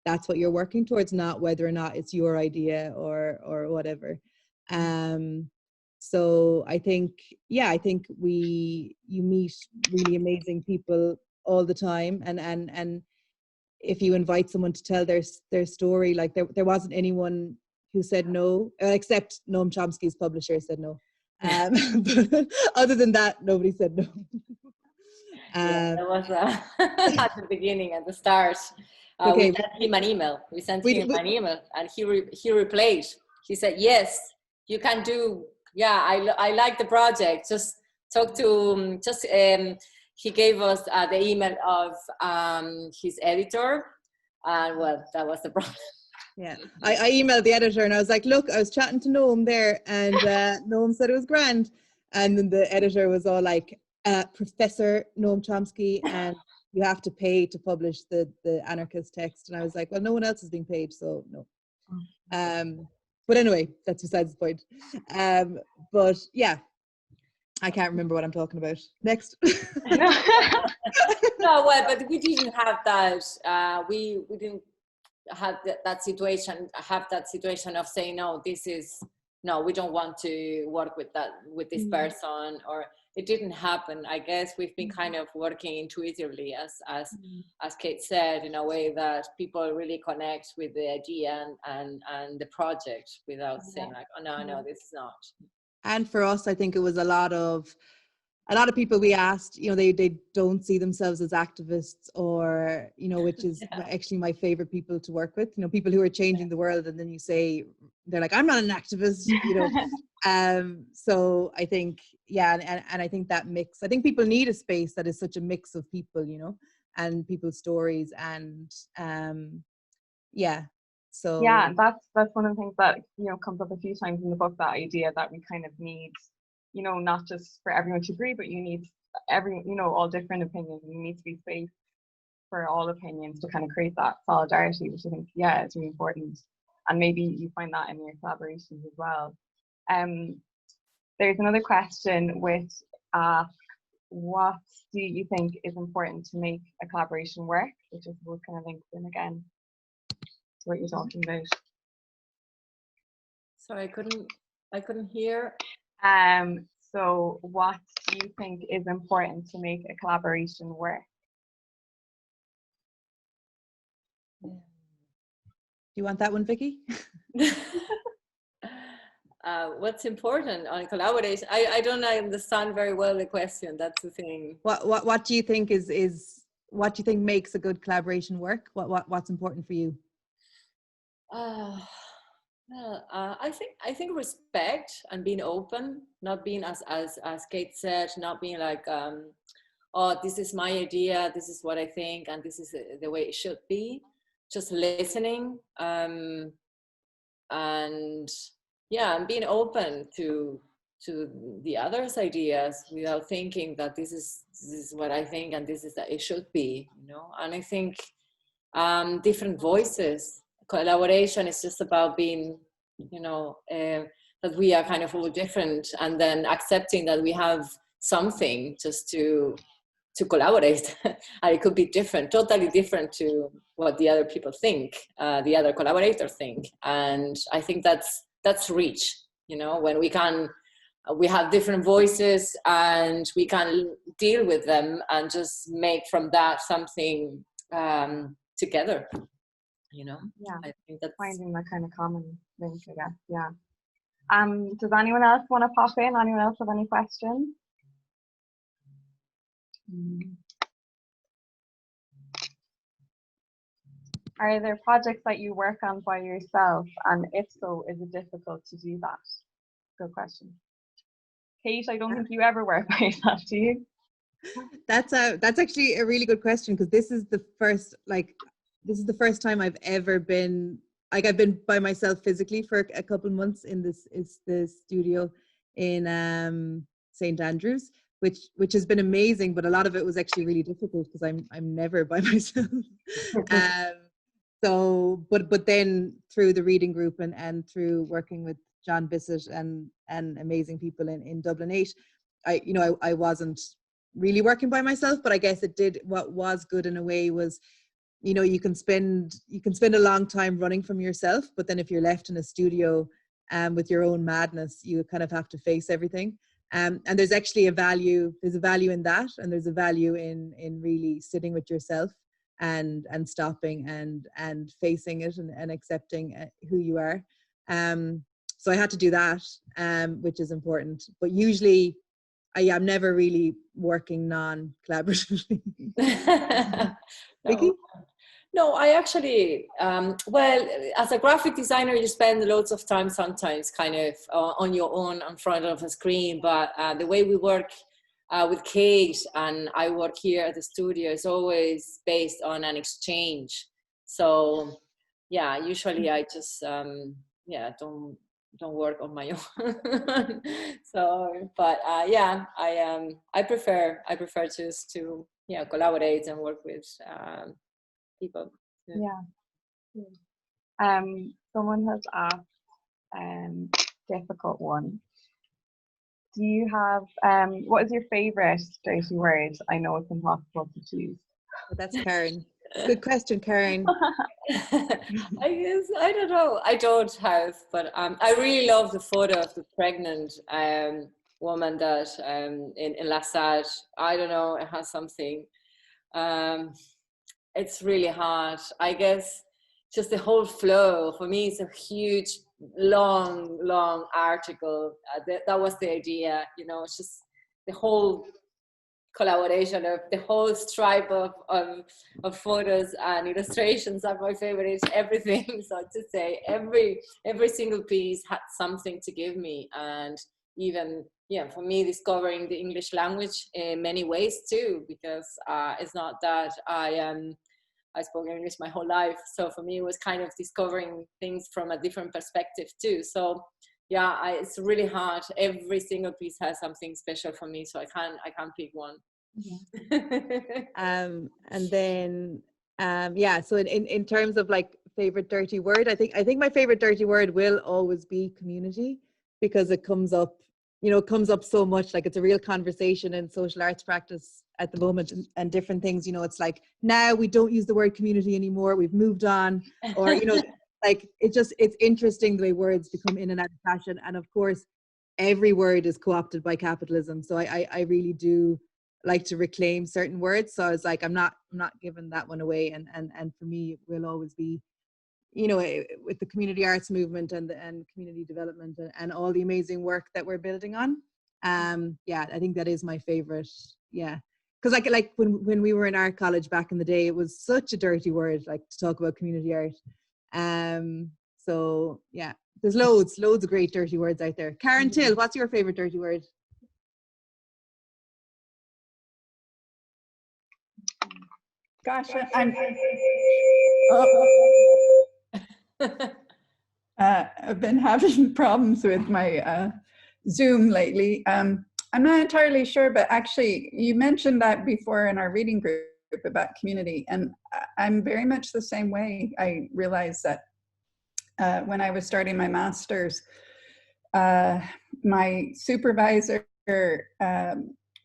that's what you're working towards, not whether or not it's your idea or whatever. So I think you meet really amazing people all the time, and if you invite someone to tell their story, like there wasn't anyone who said no, except Noam Chomsky's publisher said no. But other than that, nobody said no.
That was at the beginning, at the start.
Okay.
We sent him an email. And he replied. He said, yes, you can do. Yeah, I like the project. Just talk to, he gave us the email of his editor. And well, that was the problem.
Yeah, I emailed the editor and I was like, look, I was chatting to Noam there, and Noam said it was grand. And then the editor was all like, Professor Noam Chomsky, and you have to pay to publish the Anarchist text. And I was like, well, no one else is being paid, so no. But anyway, that's besides the point. But yeah, I can't remember what I'm talking about. Next.
No, well, but we didn't have that. We didn't have that situation. Have that situation of saying no. No, we don't want to work with this person, or it didn't happen. I guess we've been kind of working intuitively, as Kate said, in a way that people really connect with the idea and the project without saying like, oh no, this is not.
And for us, I think it was a lot of people we asked, they don't see themselves as activists, or, which is actually my favorite people to work with, people who are changing the world. And then you say, they're like, I'm not an activist, so I think, and I think that mix, I think people need a space that is such a mix of people, and people's stories, and so
that's one of the things that comes up a few times in the book, that idea that we kind of need, not just for everyone to agree, but you need all different opinions, and you need to be space for all opinions to kind of create that solidarity, which I think is really important. And maybe you find that in your collaborations as well. There's another question which asks, what do you think is important to make a collaboration work? Which I suppose kind of links in again to what you're talking about.
Sorry, I couldn't hear.
So what do you think is important to make a collaboration work?
Do you want that one, Vicky?
What's important on collaboration? I don't understand very well the question. That's the thing.
What do you think is what do you think makes a good collaboration work? What's important for you?
I think respect and being open, not being as Kate said, not being like, oh, this is my idea, this is what I think, and this is the way it should be. Just listening, and being open to the others' ideas without thinking that this is what I think and this is that it should be, And I think different voices. Collaboration is just about being, that we are kind of all different, and then accepting that we have something just to collaborate. And it could be different, totally different to what the other people think, the other collaborators think. And I think that's rich, when we have different voices and we can deal with them and just make from that something together. I think that's
finding that kind of common link, I guess. Does anyone else want to pop in? Anyone else have any questions? Are there projects that you work on by yourself, and if so, is it difficult to do that? Good question. Kate, I don't think you ever work by yourself, do you?
That's actually a really good question, because this is the first time I've ever been, I've been by myself physically for a couple months in the studio in St. Andrews, which has been amazing, but a lot of it was actually really difficult because I'm never by myself. But then through the reading group and through working with John Bissett and amazing people in Dublin 8, I wasn't really working by myself, but I guess it did, what was good in a way was, you can spend a long time running from yourself, but then if you're left in a studio with your own madness, you kind of have to face everything. And there's actually a value in that, and there's a value in really sitting with yourself and stopping and facing it and accepting who you are. So I had to do that, which is important. But usually I'm never really working non-collaboratively. Vicky?
No, I actually, well, as a graphic designer, you spend loads of time sometimes kind of on your own in front of a screen. But the way we work with Kate and I work here at the studio is always based on an exchange. So yeah, usually I just, don't work on my own. So, but yeah, I prefer just to collaborate and work with people.
Someone has asked difficult one. Do you have, what is your favorite dirty word? I know it's impossible to choose.
Oh, that's Karen. Good question, Karen.
I guess, I don't know. I don't have, but I really love the photo of the pregnant woman that in Lassade. I don't know, it has something. It's really hard. I guess just the whole flow. For me, it's a huge, long article. That was the idea, you know, it's just the whole collaboration of the whole stripe of photos and illustrations are my favorite. It's everything. So to say, every single piece had something to give me, and even for me, discovering the English language in many ways too, because it's not that I spoke English my whole life. So for me, it was kind of discovering things from a different perspective too. So yeah, it's really hard. Every single piece has something special for me, so I can't pick one.
And then so in terms of like favorite dirty word, I think my favorite dirty word will always be community, because it comes up so much. Like, it's a real conversation in social arts practice at the moment, and different things, it's like, now we don't use the word community anymore, we've moved on, or like, it's interesting the way words become in and out of fashion. And of course, every word is co-opted by capitalism. So I really do like to reclaim certain words. So I was like, I'm not giving that one away. And for me, it will always be, with the community arts movement and community development and all the amazing work that we're building on. I think that is my favorite. Yeah. Because like when we were in art college back in the day, it was such a dirty word, like, to talk about community art. So yeah, there's loads of great dirty words out there. Karen Till, what's your favorite dirty word?
Gosh, I've been having problems with my Zoom lately. I'm not entirely sure, but actually you mentioned that before in our reading group about community, and I'm very much the same way. I realized that when I was starting my master's, my supervisor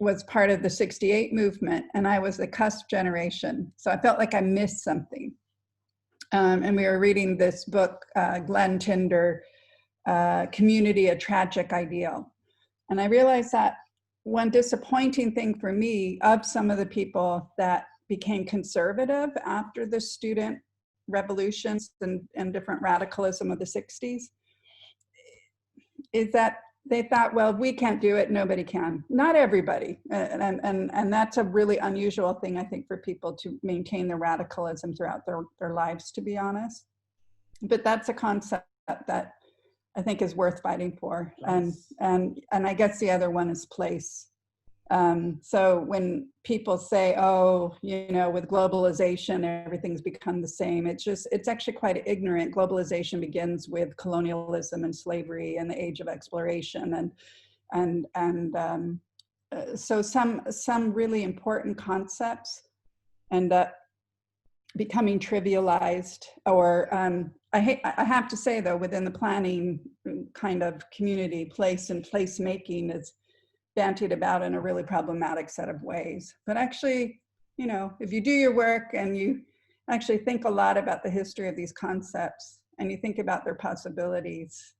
was part of the '68 movement, and I was the cusp generation. So I felt like I missed something. And we were reading this book, Glenn Tinder, Community, A Tragic Ideal. And I realized that one disappointing thing for me, of some of the people that became conservative after the student revolutions and different radicalism of the '60s, is that they thought, well, we can't do it, nobody can. Not everybody. And that's a really unusual thing, I think, for people to maintain their radicalism throughout their lives, to be honest. But that's a concept that I think is worth fighting for. Yes. And I guess the other one is place. So when people say, oh, with globalization, everything's become the same, it's actually quite ignorant. Globalization begins with colonialism and slavery and the age of exploration. So some really important concepts end up becoming trivialized, or I have to say, though, within the planning kind of community, place and placemaking is bantied about in a really problematic set of ways. But actually, if you do your work and you actually think a lot about the history of these concepts and you think about their possibilities,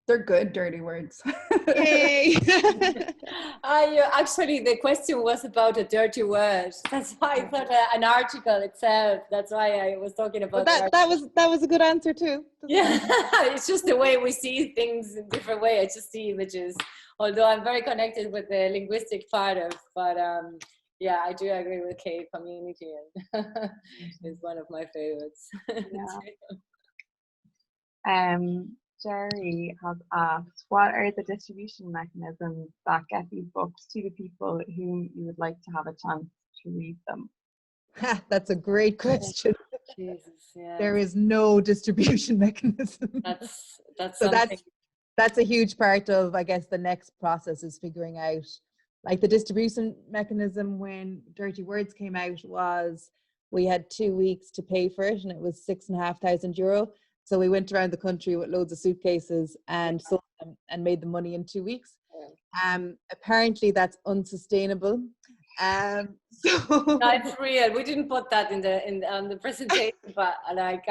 they're good dirty words.
Yay!
Actually, the question was about a dirty word. That's why I thought an article itself. That's why I was talking about
that was a good answer too.
Yeah, it's just the way we see things in different way. I just see images. Although I'm very connected with the linguistic part of, but yeah, I do agree with Kate. Community is one of my favorites.
Yeah. Jerry has asked, what are the distribution mechanisms that get these books to the people whom you would like to have a chance to read them?
That's a great question.
Jesus, yeah.
There is no distribution mechanism. That's a huge part of, I guess, the next process is figuring out, like, the distribution mechanism. When Durty Words came out, was we had 2 weeks to pay for it, and it was €6,500. So we went around the country with loads of suitcases and sold them and made the money in 2 weeks. Apparently that's unsustainable. So
No, it's real. We didn't put that on the presentation, but like,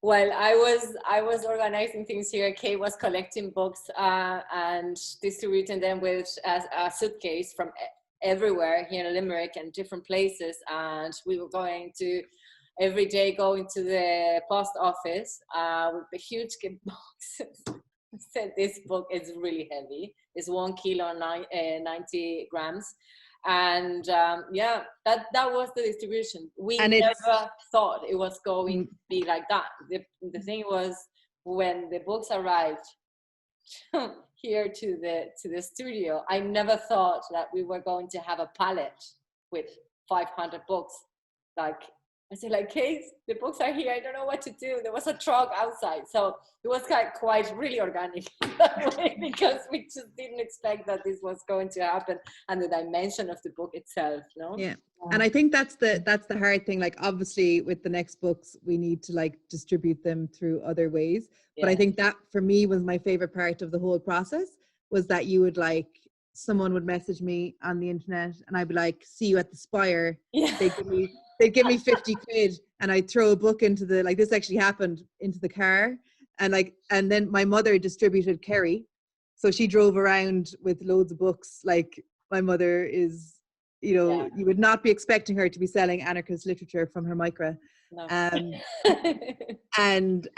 well, I was organizing things here. Kate was collecting books and distributing them with a suitcase from everywhere here in Limerick and different places. And we were going to every day going to the post office with the huge boxes. I said this book is really heavy. It's 1 kilo, 90 grams. And yeah, that was the distribution. We never thought it was going to be like that. The thing was, when the books arrived here to the studio, I never thought that we were going to have a pallet with 500 books. Like, I said, like, Kate, the books are here. I don't know what to do. There was a truck outside. So it was quite really organic that way, because we just didn't expect that this was going to happen, and the dimension of the book itself, no?
Yeah. And I think that's the hard thing. Like, obviously with the next books, we need to like distribute them through other ways. Yeah. But I think that for me was my favorite part of the whole process, was that you would like, someone would message me on the internet and I'd be like, see you at the Spire. Yeah. They'd give me 50 quid and I'd throw a book into the, like, this actually happened, into the car. And then my mother distributed Kerry. So she drove around with loads of books. Like, my mother is, you know, yeah. You would not be expecting her to be selling anarchist literature from her micra. No. And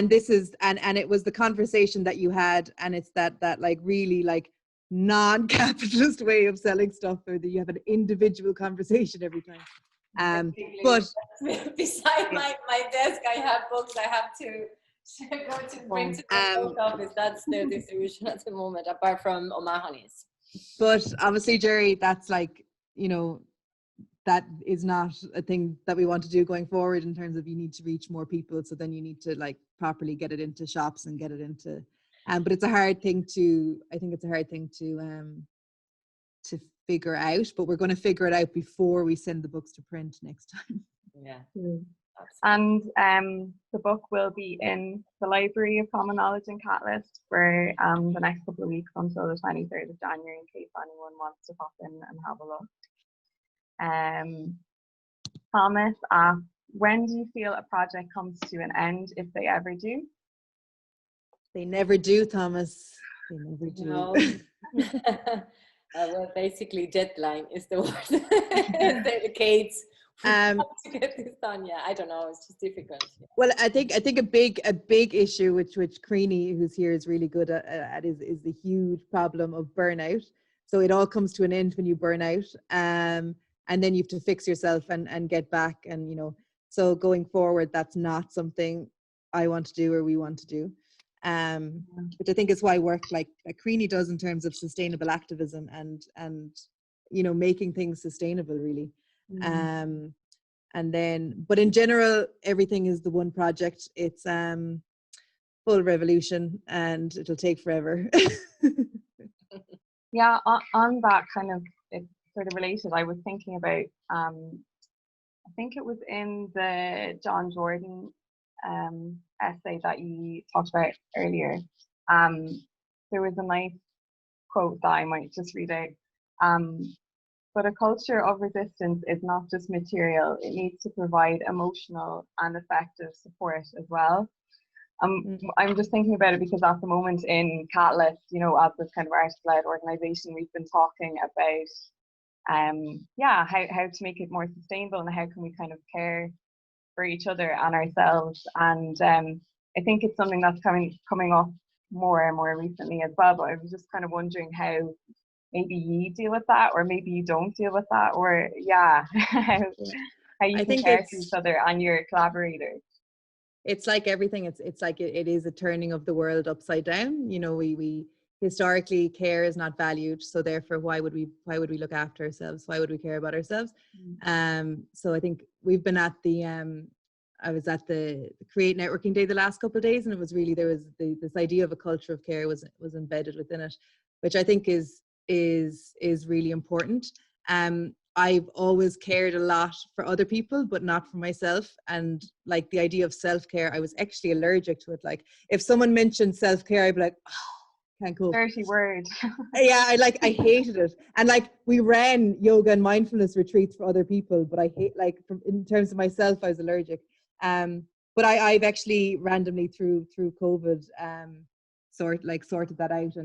this is, and it was the conversation that you had, and it's that like really like non-capitalist way of selling stuff, where you have an individual conversation every time. But
beside my desk, I have books I have to go to bring to the post office. That's the distribution at the moment, apart from O'Mahony's.
But obviously, Jerry, that's like, you know, that is not a thing that we want to do going forward, in terms of you need to reach more people. So then you need to like properly get it into shops and get it into, but it's a hard thing to, I think it's a hard thing to figure out, but we're going to figure it out before we send the books to print next time.
Yeah.
And the book will be in the Library of Common Knowledge in Catalyst for the next couple of weeks, until the 23rd of January, in case anyone wants to pop in and have a look. Thomas asks, when do you feel a project comes to an end, if they ever do?
They never do, Thomas. They never do.
No. Well, basically, deadline is the word. The Kate's to get this done. Yeah, I don't know. It's just difficult. Yeah.
Well, I think a big issue which Creaney, who's here, is really good at is the huge problem of burnout. So it all comes to an end when you burn out, and then you have to fix yourself and get back. And you know, so going forward, that's not something I want to do or we want to do. Which I think is why work like Creaney does in terms of sustainable activism and you know, making things sustainable, really. And then, but in general, everything is the one project. It's full revolution, and it'll take forever.
Yeah, on that kind of, it's sort of related, I was thinking about, I think it was in the John Jordan essay that you talked about earlier. There was a nice quote that I might just read out. But a culture of resistance is not just material, it needs to provide emotional and effective support as well. I'm just thinking about it because at the moment in Catalyst, you know, as this kind of artist-led organisation, we've been talking about how to make it more sustainable and how can we kind of care for each other and ourselves. And I think it's something that's coming up more and more recently as well, but I was just kind of wondering how maybe you deal with that, or maybe you don't deal with that, or how you can care for each other and your collaborators.
It's like everything. It's like it is a turning of the world upside down. You know, we historically, care is not valued, so therefore why would we look after ourselves? Why would we care about ourselves? So I think we've been at the I was at the Create Networking Day the last couple of days, and it was really, there was this idea of a culture of care was embedded within it, which I think is really important. I've always cared a lot for other people, but not for myself. And like the idea of self-care, I was actually allergic to it. Like if someone mentioned self-care, I'd be like, oh, can't cope.
Dirty word.
Yeah, I hated it. And like we ran yoga and mindfulness retreats for other people, but I hate, like, in terms of myself, I was allergic. But I've actually randomly through COVID sorted that out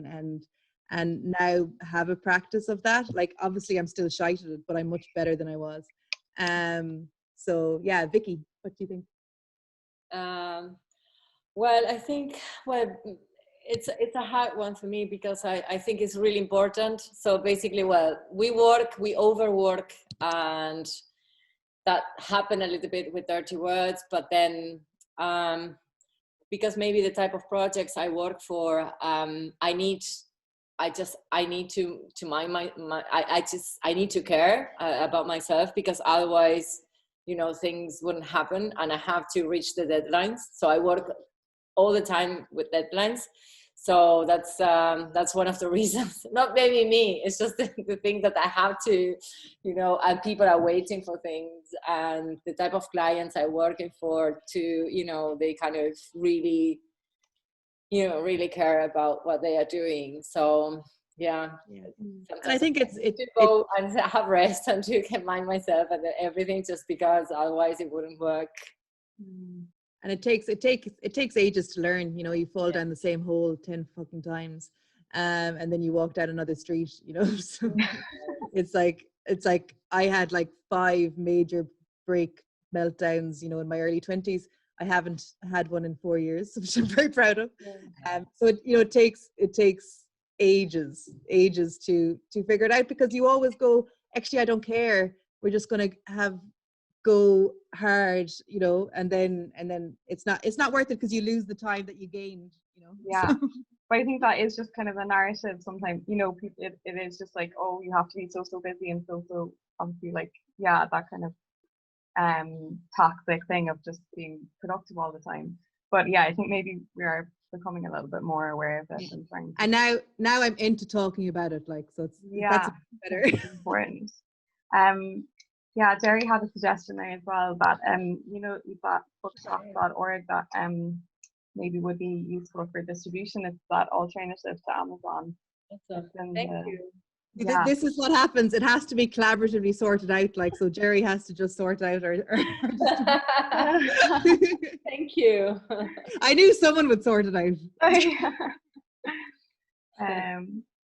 and now have a practice of that. Like obviously I'm still shite at it, but I'm much better than I was. So yeah, Vicky, what do you think?
Well, I think, it's a hard one for me because I think it's really important. So basically, we overwork, and that happened a little bit with Durty Words, but then because maybe the type of projects I work for, I need to mind I need to care about myself, because otherwise, things wouldn't happen, and I have to reach the deadlines. So I work all the time with deadlines. So that's one of the reasons. Not maybe me, it's just the thing that I have to, and people are waiting for things, and the type of clients I'm working for to, they kind of really, really care about what they are doing. So yeah.
And I think it's
to go and have rest and to mind myself and everything, just because otherwise it wouldn't work.
And it takes ages to learn. You fall down the same hole 10 fucking times, and then you walk down another street. So it's like I had like 5 major break meltdowns. In my early 20s. I haven't had one in 4 years, which I'm very proud of. So it takes ages to figure it out, because you always go, actually I don't care. We're just gonna go hard, and then it's not worth it, because you lose the time that you gained,
Yeah. But I think that is just kind of a narrative sometimes, people, it is just like, oh, you have to be so busy and so obviously, like, yeah, that kind of toxic thing of just being productive all the time. But yeah, I think maybe we are becoming a little bit more aware of it and trying to...
And now I'm into talking about it, like, so it's that's better.
Important. Yeah, Jerry had a suggestion there as well, that that bookshop.org that maybe would be useful for distribution. It's that alternative to Amazon.
Awesome. Thank you.
Yeah.
This is what happens. It has to be collaboratively sorted out, like, so Jerry has to just sort out our
Thank you.
I knew someone would sort it out.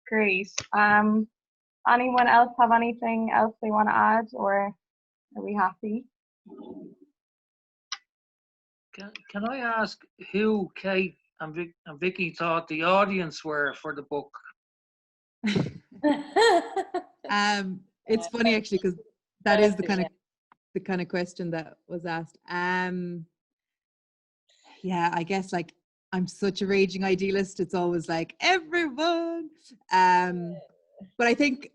Great. Anyone else have anything else they want to add, or are we happy?
Can I ask who Kate and Vicky thought the audience were for the book?
It's funny actually, because that is the kind of question that was asked. Yeah, I guess, like, I'm such a raging idealist. It's always like everyone. But I think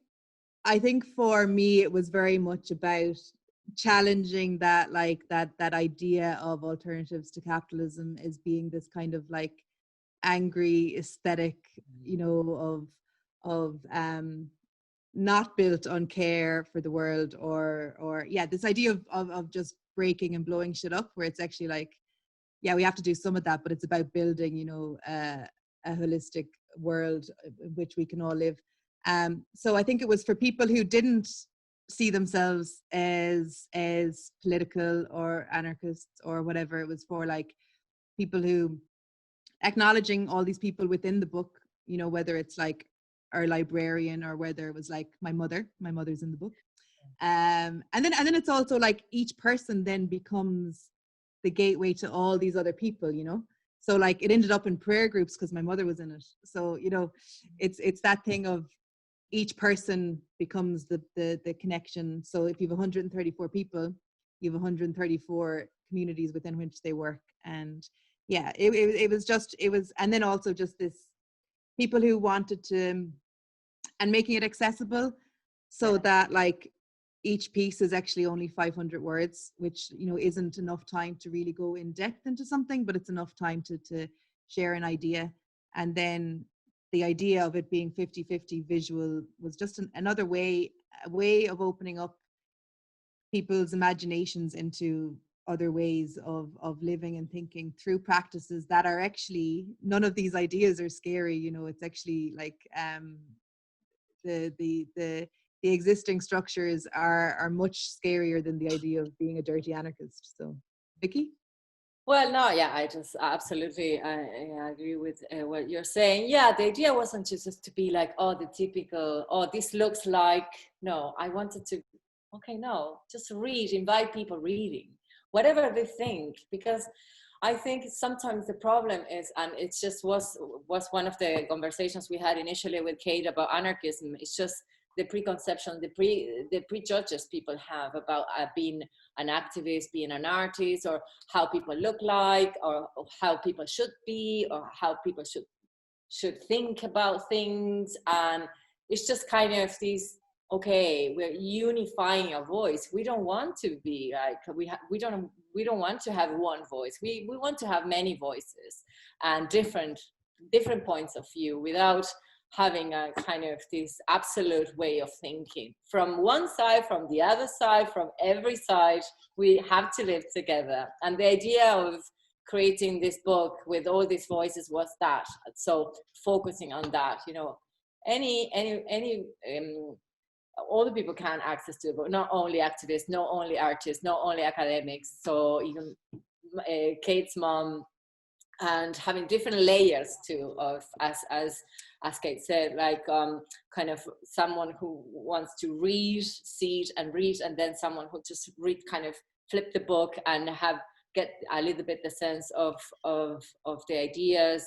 for me it was very much about challenging that, like, that idea of alternatives to capitalism as being this kind of like angry aesthetic, of not built on care for the world, or this idea of just breaking and blowing shit up, where it's actually like, yeah, we have to do some of that, but it's about building, a holistic world in which we can all live. So I think it was for people who didn't see themselves as political or anarchists or whatever. It was for like people who, acknowledging all these people within the book, whether it's like our librarian, or whether it was like my mother's in the book. And then it's also like each person then becomes the gateway to all these other people, so like it ended up in prayer groups because my mother was in it. So it's that thing of each person becomes the connection. So if you have 134 people, you have 134 communities within which they work. And yeah, it was and then also just this people who wanted to, and making it accessible, so that like each piece is actually only 500 words, which isn't enough time to really go in depth into something, but it's enough time to share an idea. And then the idea of it being 50-50 visual was just another way of opening up people's imaginations into other ways of living and thinking through practices that are actually, none of these ideas are scary, you know. It's actually like the existing structures are much scarier than the idea of being a dirty anarchist. So Vicky?
Well, no, yeah, I just absolutely I agree with what you're saying. Yeah, the idea wasn't just to be like, oh, the typical, oh, this looks like, no, I wanted to, okay, no, just read, invite people reading, whatever they think, because I think sometimes the problem is, and it just was one of the conversations we had initially with Kate about anarchism, it's just the preconception, the prejudges people have about being an activist, being an artist, or how people look like, or how people should be, or how people should think about things. And it's just kind of this, okay, we're unifying a voice. We don't want to be like, we don't want to have one voice. We want to have many voices and different points of view, without having a kind of this absolute way of thinking. From one side, from the other side, from every side, we have to live together. And the idea of creating this book with all these voices was that. So focusing on that, you know, all the people can access to the book, not only activists, not only artists, not only academics. So even Kate's mom, and having different layers too of, as Kate said, like kind of someone who wants to read, see it and read, and then someone who just read, kind of flip the book and get a little bit the sense of the ideas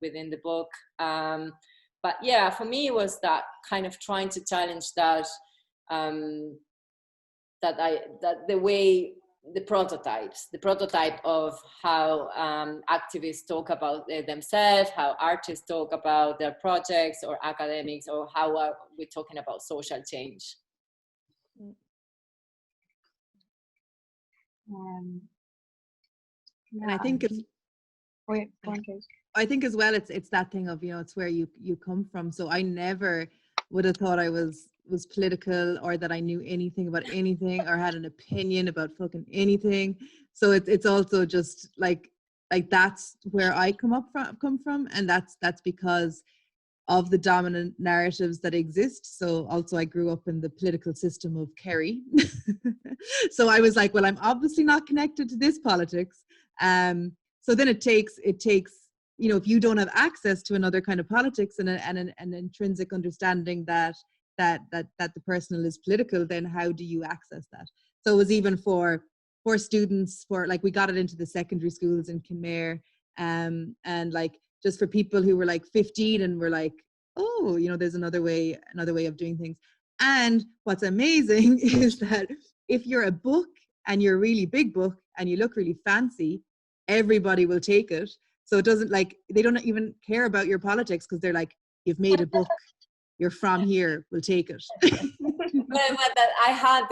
within the book. But yeah, for me it was that kind of trying to challenge that the way, the prototype of how activists talk about themselves, how artists talk about their projects, or academics, or how are we talking about social change.
And I think it's,
wait, go on, Kate.
I think as well, it's that thing of, you know, it's where you come from. So I never would have thought I was political, or that I knew anything about anything, or had an opinion about fucking anything. So it's also just like that's where I come from, and that's because of the dominant narratives that exist. So also I grew up in the political system of Kerry. So I was like, well, I'm obviously not connected to this politics. So then it takes, you know, if you don't have access to another kind of politics and an intrinsic understanding that the personal is political, then how do you access that? So it was even for students, for like, we got it into the secondary schools in Kinmare, and like just for people who were like 15 and were like, oh, you know, there's another way of doing things. And what's amazing is that if you're a book and you're a really big book and you look really fancy, everybody will take it. So it doesn't, like, they don't even care about your politics, because they're like, you've made a book, you're from here, we'll take it.
But I had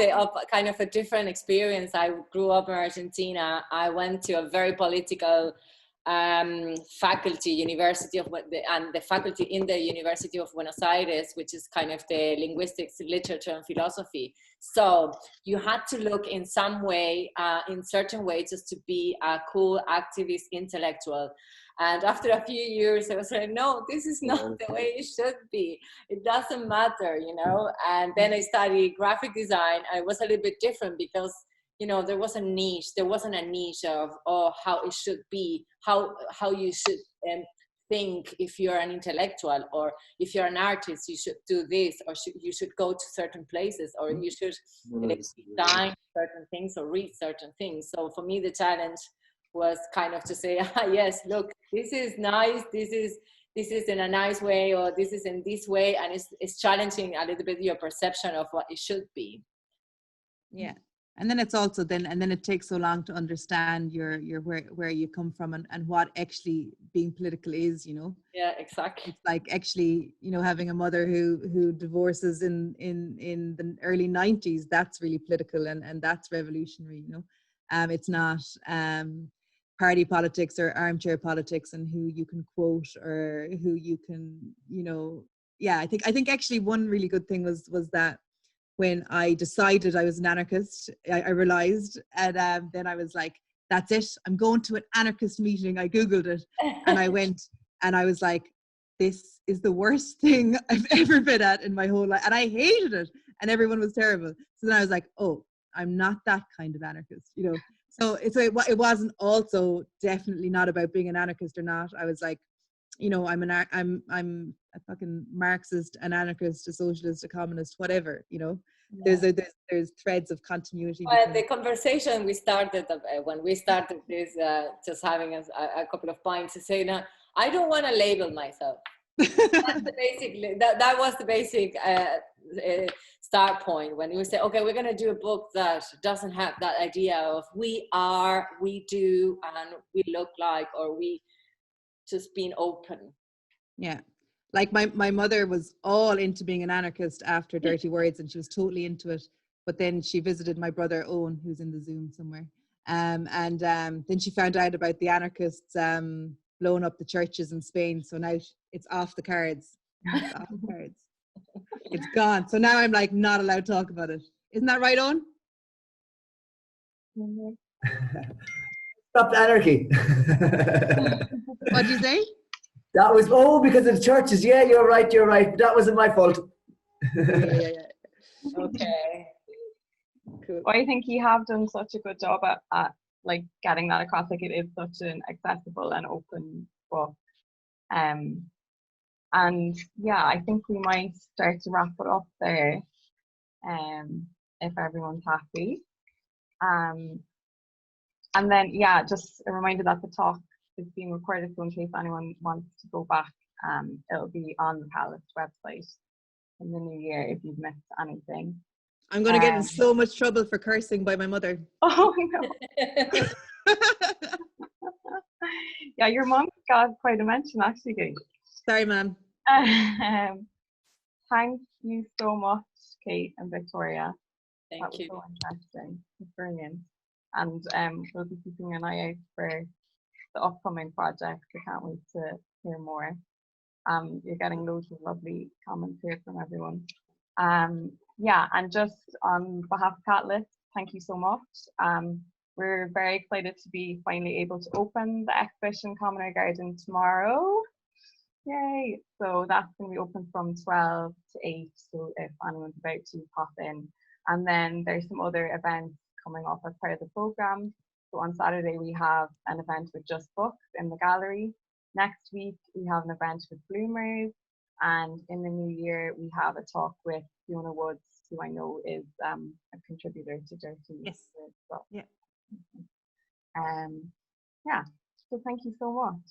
kind of a different experience. I grew up in Argentina. I went to a very political faculty, and the faculty in the University of Buenos Aires, which is kind of the linguistics, literature, and philosophy. So you had to look in some way, in certain way, just to be a cool activist intellectual. And after a few years, I was like, no, this is not the way it should be. It doesn't matter, you know. And then I studied graphic design. It was a little bit different because, you know, there wasn't a niche of, oh, how it should be, how you should think if you're an intellectual, or if you're an artist, you should do this, or you should go to certain places, or you should design certain things or read certain things. So for me, the challenge was kind of to say, yes, look, this is nice, this is in a nice way, or this is in this way, and it's challenging a little bit your perception of what it should be.
Yeah. And then it's also then it takes so long to understand your where you come from and what actually being political is, you know.
Yeah, exactly.
It's like actually, you know, having a mother who divorces in the early 90s, that's really political and that's revolutionary, you know. It's not party politics or armchair politics and who you can quote or who you can, you know. Yeah, I think actually one really good thing was that when I decided I was an anarchist. I realized, and then I was like, that's it, I'm going to an anarchist meeting. I Googled it and I went, and I was like, this is the worst thing I've ever been at in my whole life, and I hated it, and everyone was terrible. So then I was like, oh, I'm not that kind of anarchist, you know. So it wasn't also definitely not about being an anarchist or not. I was like, you know, I'm a fucking Marxist, an anarchist, a socialist, a communist, whatever, you know. Yeah. There's threads of continuity.
Well, the conversation we started when we started this, just having a couple of points to say, now I don't want to label myself. That's the basic. That was the basic start point when we say, okay, we're going to do a book that doesn't have that idea of we are, we do, and we look like, or we just being open.
Yeah. Like my mother was all into being an anarchist after Durty Words, and she was totally into it. But then she visited my brother Owen, who's in the Zoom somewhere. And then she found out about the anarchists blowing up the churches in Spain. So now it's off the cards. It's off the cards. It's gone. So now I'm like not allowed to talk about it. Isn't that right, Owen?
Stop the anarchy.
What'd you say?
That was, because of the churches. Yeah, you're right. That wasn't my fault.
Yeah.
Okay.
Cool.
Well, I think you have done such a good job at like getting that across. Like, it is such an accessible and open book. And yeah, I think we might start to wrap it up there. If everyone's happy. And then, yeah, just a reminder that the talk is being recorded, so in case anyone wants to go back, it'll be on the Palace website in the new year if you've missed anything.
I'm going to get in so much trouble for cursing by my mother.
Oh, no. Yeah, your mom got quite a mention, actually, Kate.
Sorry, ma'am.
Thank you so much, Kate and Victoria.
Thank you.
That was so interesting. It's brilliant. And we'll be keeping an eye out for the upcoming project. I can't wait to hear more. You're getting loads of lovely comments here from everyone. Yeah, and just on behalf of Catalyst, thank you so much. We're very excited to be finally able to open the exhibition Common Air Garden tomorrow. Yay! So that's going to be open from 12 to 8, so if anyone's about to pop in. And then there's some other events coming up as part of the programme. So on Saturday we have an event with Just Books in the gallery. Next week we have an event with Bloomers, and in the new year we have a talk with Fiona Woods, who I know is a contributor to Durty.
Yes.
Well.
Yeah.
Yeah. So thank you so much.